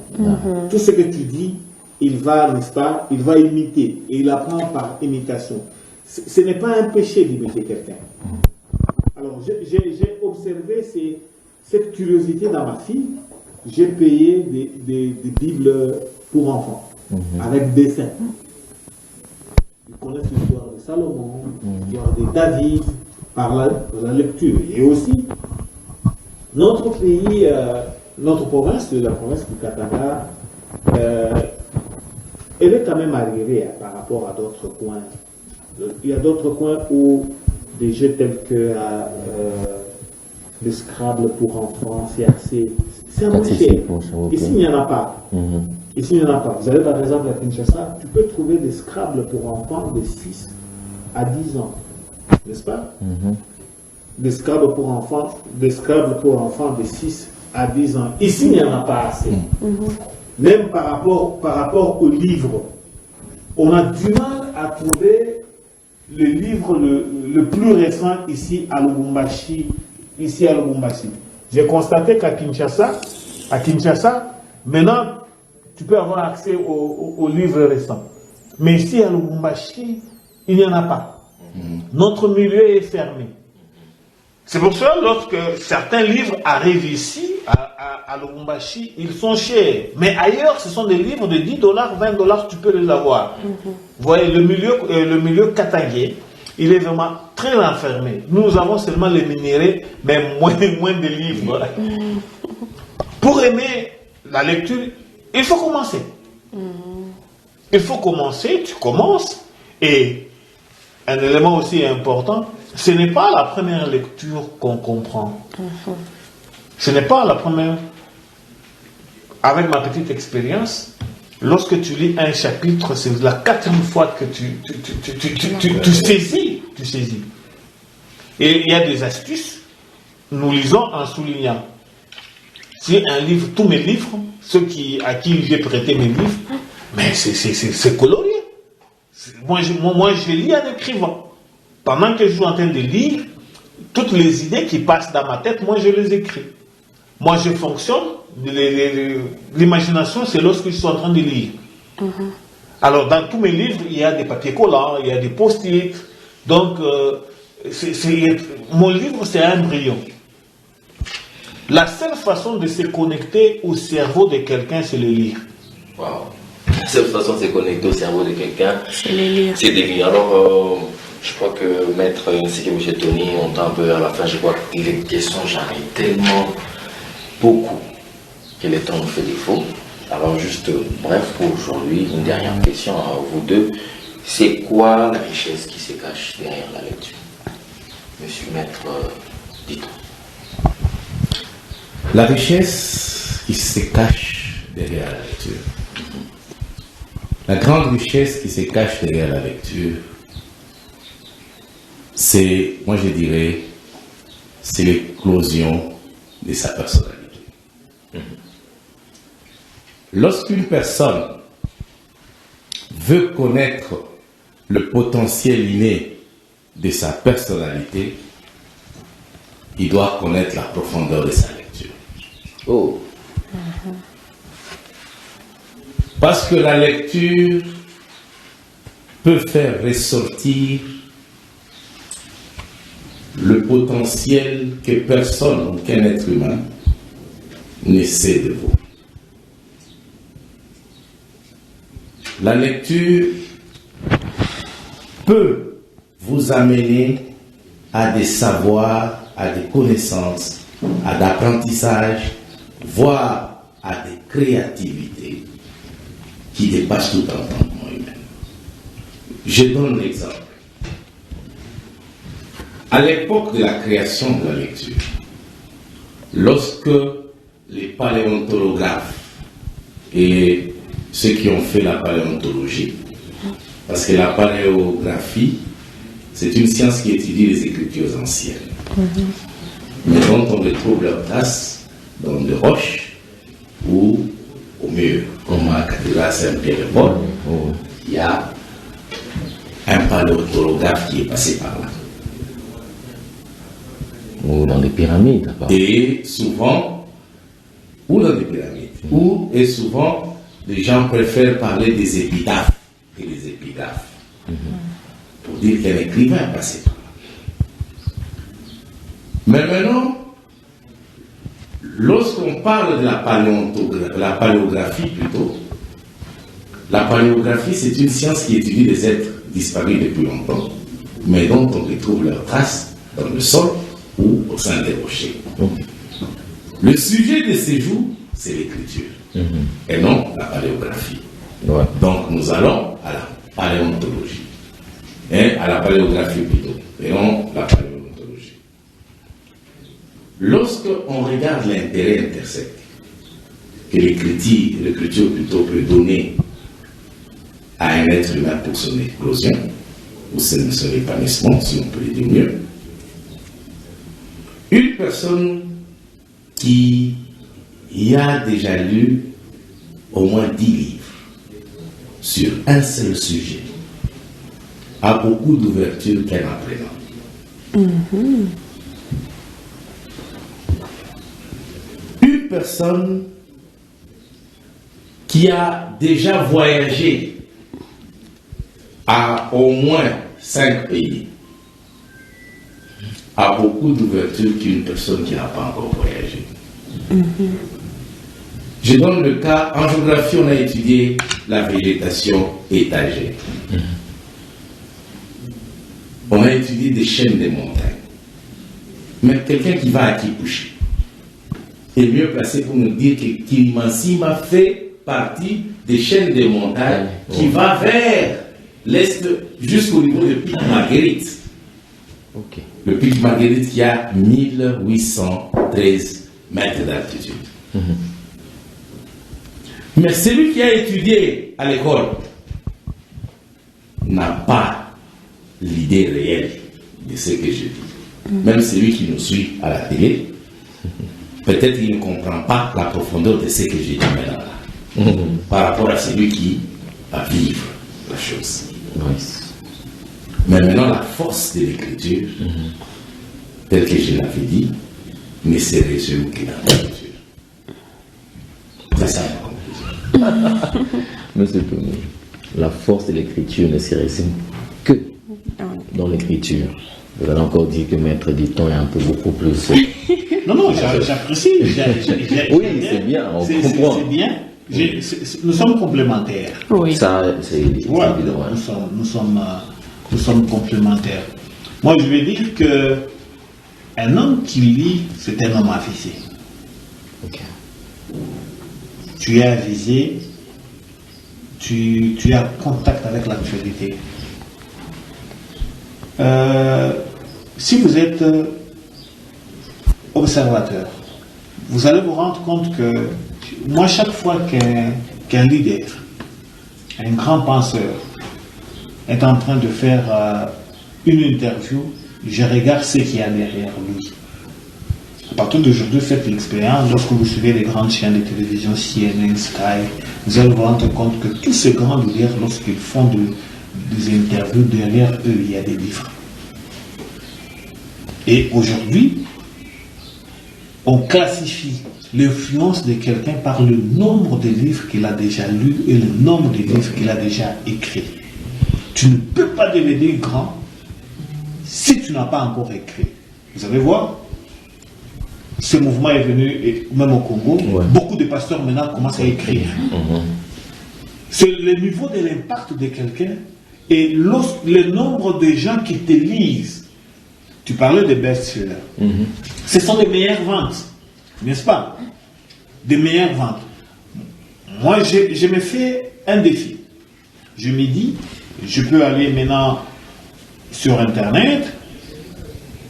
Tout ce que tu dis, il va, n'est-ce pas, il va imiter, et il apprend par imitation. Ce n'est pas un péché d'imiter quelqu'un. Alors, j'ai observé cette curiosité dans ma fille. J'ai payé des Bibles pour enfants, avec dessin. Ils connaissent l'histoire de Salomon, l'histoire de David, par la lecture. Et aussi, notre pays, notre province, la province du Katanga, elle est quand même arrivée par rapport à d'autres coins. Il y a d'autres coins où des jeux tels que le Scrabble pour enfants, c'est un cher. Ici, il n'y en a pas. Ici, il n'y en a pas. Vous allez par exemple à Kinshasa, tu peux trouver des Scrabble pour enfants de 6 à 10 ans. N'est-ce pas? Des Scrabble pour enfants de 6 à 10 ans. Ici, il n'y en a pas assez. Même par rapport aux livres, on a du mal a trouvé le livre le plus récent ici à Lubumbashi. J'ai constaté qu'à Kinshasa, maintenant, tu peux avoir accès aux livres récents. Mais ici à Lubumbashi, il n'y en a pas. Notre milieu est fermé. C'est pour ça, lorsque certains livres arrivent ici, à Lubumbashi, ils sont chers. Mais ailleurs, ce sont des livres de $10, $20, tu peux les avoir. Vous voyez, le milieu katangé, il est vraiment très enfermé. Nous avons seulement les minéraux, mais moins de livres. Pour aimer la lecture, il faut commencer. Il faut commencer, tu commences. Et un élément aussi important, ce n'est pas la première lecture qu'on comprend. Ce n'est pas la première. Avec ma petite expérience, lorsque tu lis un chapitre, c'est la 4e fois que tu saisis. Et il y a des astuces. Nous lisons en soulignant. Si un livre, tous mes livres, à qui j'ai prêté mes livres, mais c'est colorié. Moi, je lis en écrivant. Pendant que je suis en train de lire, toutes les idées qui passent dans ma tête, moi, je les écris. Moi, je fonctionne. L'imagination, c'est lorsque je suis en train de lire. Alors, dans tous mes livres, il y a des papiers collants, il y a des post-it. Donc, mon livre, c'est un embryon. La seule façon de se connecter au cerveau de quelqu'un, c'est le lire. Wow. La seule façon de se connecter au cerveau de quelqu'un, C'est les lire. c'est de lire. Alors, je crois que Maître Nsekebouché Tony, on tend un peu à la fin, je crois que les questions, j'en ai tellement beaucoup que le temps nous fait défaut. Alors, juste, bref, pour aujourd'hui, une dernière question à vous deux. C'est quoi la richesse qui se cache derrière la lecture? Monsieur Maître, dites-moi. La richesse qui se cache derrière la lecture. La grande richesse qui se cache derrière la lecture, c'est, moi je dirais, c'est l'éclosion de sa personnalité. Lorsqu'une personne veut connaître le potentiel inné de sa personnalité, il doit connaître la profondeur de sa lecture. Oh. Parce que la lecture peut faire ressortir le potentiel que personne, aucun être humain, ne sait de vous. La lecture peut vous amener à des savoirs, à des connaissances, à d'apprentissage, voire à des créativités qui dépassent tout entendement humain. Je donne l'exemple. À l'époque de la création de la lecture, lorsque les paléontolographes et ceux qui ont fait la paléontologie, parce que la paléographie, c'est une science qui étudie les écritures anciennes, mais dont on retrouve leurs traces dans des roches ou au mur, comme à la cathédrale Saint-Pierre-de-Paul, il y a un paléontolographe qui est passé par là. Ou dans des pyramides. Et souvent, ou dans des pyramides, et souvent, les gens préfèrent parler des épitaphes que des épigraphes, pour dire qu'un écrivain est passé par là. Mais maintenant, lorsqu'on parle de la paléographie plutôt, la paléographie, c'est une science qui étudie les êtres disparus depuis longtemps, mais dont on retrouve leurs traces dans le sol ou au sein des rochers. Le sujet de ces jours, c'est l'écriture, et non la paléographie. Ouais. Donc nous allons à la paléontologie, à la paléographie plutôt, et non la paléontologie. Lorsqu'on regarde l'intérêt intrinsèque que l'écriture plutôt peut donner à un être humain pour son éclosion, ou son épanouissement, si on peut le dire mieux, une personne qui y a déjà lu au moins 10 livres sur un seul sujet a beaucoup d'ouverture qu'un apprenant. Une personne qui a déjà voyagé à au moins 5 pays a beaucoup d'ouverture qu'une personne qui n'a pas encore voyagé. Je donne le cas, en géographie, on a étudié la végétation étagée. On a étudié des chaînes des montagnes. Mais quelqu'un qui va à Kipushi est mieux placé pour nous dire que Kilimansima fait partie des chaînes des montagnes qui va vers l'est jusqu'au niveau de Pic Marguerite. Le Pic Marguerite qui a 1813 mètres d'altitude. Mais celui qui a étudié à l'école n'a pas l'idée réelle de ce que je dis. Même celui qui nous suit à la télé, peut-être qu'il ne comprend pas la profondeur de ce que j'ai dit maintenant là, par rapport à celui qui va vivre la chose. Mais maintenant, la force de l'écriture, telle que je l'avais dit, ne se résume que dans l'écriture. C'est ça ma conclusion. Monsieur Tony, la force de l'écriture ne se résume que dans l'écriture. Vous allez encore dire que Maître Ditton est un peu beaucoup plus... Non, j'apprécie. Oui, c'est bien, on comprend. C'est bien. Nous sommes complémentaires. Oui. Ça, c'est évident. Nous sommes complémentaires. Moi, je vais dire que un homme qui lit, c'est un homme avisé. Tu es avisé, tu as contact avec l'actualité. Si vous êtes observateur, vous allez vous rendre compte que moi, chaque fois qu'un leader, un grand penseur, est en train de faire une interview, je regarde ce qu'il y a derrière lui. À partir d'aujourd'hui, faites l'expérience. Lorsque vous suivez les grandes chaînes de télévision, CNN, Sky, vous allez vous rendre compte que tous ces grands leaders, lorsqu'ils font des interviews, derrière eux, il y a des livres. Et aujourd'hui, on classifie l'influence de quelqu'un par le nombre de livres qu'il a déjà lus et le nombre de livres qu'il a déjà écrits. Tu ne peux pas devenir grand si tu n'as pas encore écrit. Vous allez voir, ce mouvement est venu, et même au Congo, beaucoup de pasteurs maintenant commencent à écrire. C'est le niveau de l'impact de quelqu'un et le nombre de gens qui te lisent. Tu parlais des best-sellers. Ce sont des meilleures ventes, n'est-ce pas? Des meilleures ventes. Moi, je me fais un défi. Je me dis, je peux aller maintenant sur Internet.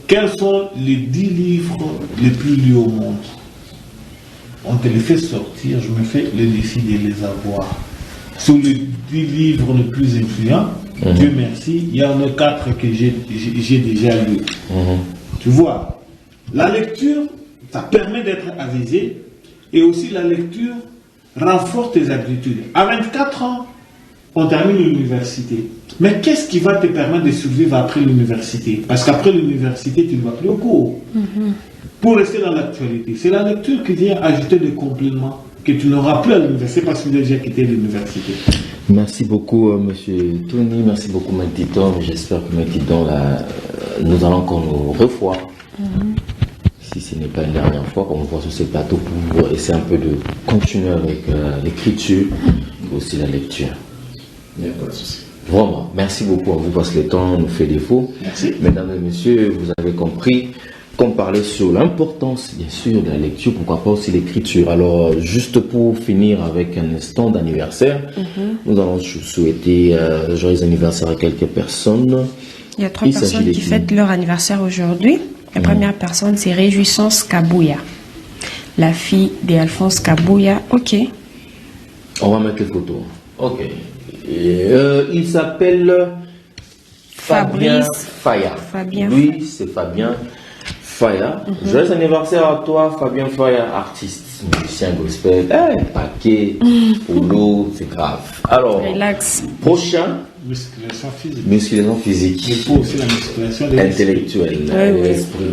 Quels sont les 10 livres les plus lus au monde? On te les fait sortir, je me fais le défi de les avoir. Sur les 10 livres les plus influents, Dieu merci, il y en a 4 que j'ai déjà lus. Tu vois, la lecture, ça permet d'être avisé, et aussi la lecture renforce tes habitudes. À 24 ans, on termine l'université. Mais qu'est-ce qui va te permettre de survivre après l'université? Parce qu'après l'université, tu ne vas plus au cours. Pour rester dans l'actualité, c'est la lecture qui vient ajouter des compléments que tu n'auras plus à l'université parce que tu as déjà quitté l'université. Merci beaucoup, Monsieur Tony. Merci beaucoup, Maître Ditton. J'espère que Maître Ditton, nous allons encore nous revoir. Si ce n'est pas une dernière fois qu'on voit sur ce plateau pour essayer un peu de continuer avec l'écriture et aussi la lecture. Il n'y a pas de souci. Vraiment, merci beaucoup à vous parce que le temps nous fait défaut. Merci. Mesdames et messieurs, vous avez compris qu'on parlait sur l'importance, bien sûr, de la lecture, pourquoi pas aussi l'écriture. Alors, juste pour finir avec un instant d'anniversaire, nous allons souhaiter joyeux anniversaire à quelques personnes. Il y a 3 personnes qui fêtent leur anniversaire aujourd'hui. La première personne, c'est Réjouissance Kabouya, la fille d'Alphonse Kabouya. Ok. On va mettre les photos. Ok. Il s'appelle Fabien Faya. Lui, c'est Fabien Faya. Joyeux anniversaire à toi, Fabien Faya, artiste, musicien gospel. Paquet, polo, c'est grave. Alors, relax. Prochain, musculation physique. Musculation physique. Il faut aussi la musculation de Intellectuelle, de l'esprit.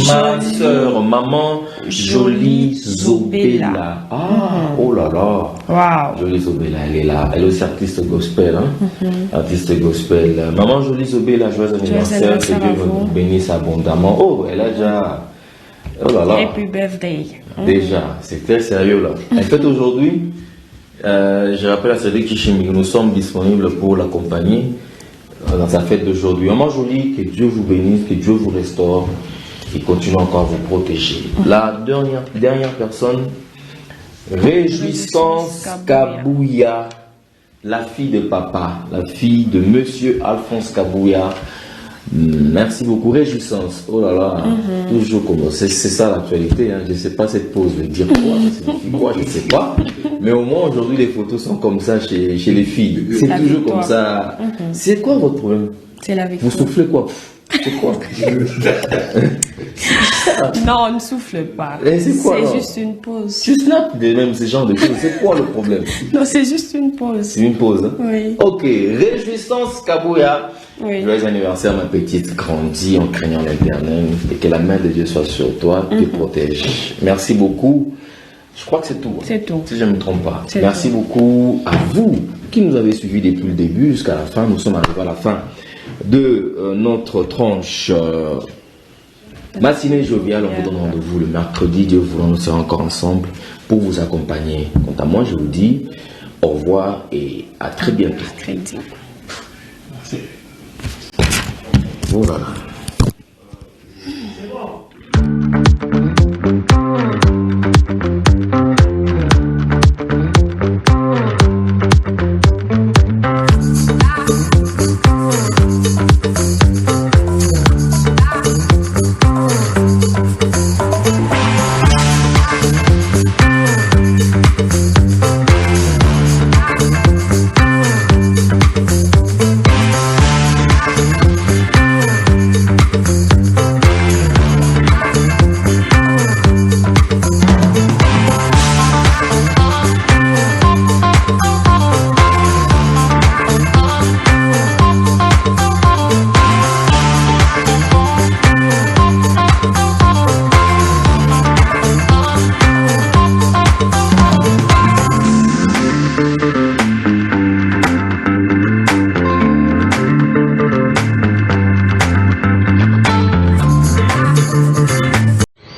Ma soeur, maman Jolie Zobela. Ah, oh là là. Waouh. Jolie Zobela, elle est là. Elle est aussi artiste gospel. Hein? Artiste gospel. Maman Jolie Zobela, joyeux anniversaire. Que Dieu vous bénisse abondamment. Oh, elle a déjà. Oh là là. Happy birthday. Déjà, c'est très sérieux là. En fait, aujourd'hui, je rappelle à Cédric Kishimi que nous sommes disponibles pour l'accompagner dans sa fête d'aujourd'hui. Maman Jolie, que Dieu vous bénisse, que Dieu vous restaure et continue encore à vous protéger. La dernière personne, Réjouissance Kabouya, la fille de papa, la fille de Monsieur Alphonse Kabouya. Merci beaucoup, Réjouissance. Oh là là, toujours comme ça. C'est ça l'actualité. Hein. Je ne sais pas cette pause veut dire quoi, ça signifie quoi, je ne sais pas. Mais au moins aujourd'hui, les photos sont comme ça chez les filles. C'est toujours comme ça. C'est quoi votre problème? C'est la victoire. Vous soufflez quoi? C'est quoi? Non, on ne souffle pas. C'est quoi? C'est juste une pause. Tu snaps même ce genre de choses. C'est quoi le problème? Non, c'est juste une pause. C'est une pause. Hein? Oui. Ok, Réjouissance Kabouya. Oui. Joyeux anniversaire, ma petite. Grandis en craignant l'Éternel et que la main de Dieu soit sur toi, te protège. Merci beaucoup. Je crois que c'est tout. C'est tout. Si je ne me trompe pas. C'est Merci beaucoup à vous qui nous avez suivis depuis le début jusqu'à la fin. Nous sommes arrivés à la fin de notre tranche matinée joviale. On vous donne rendez-vous le mercredi. Dieu voulant, nous serons encore ensemble pour vous accompagner. Quant à moi, je vous dis au revoir et à très bientôt. Très bien. Merci. Voilà.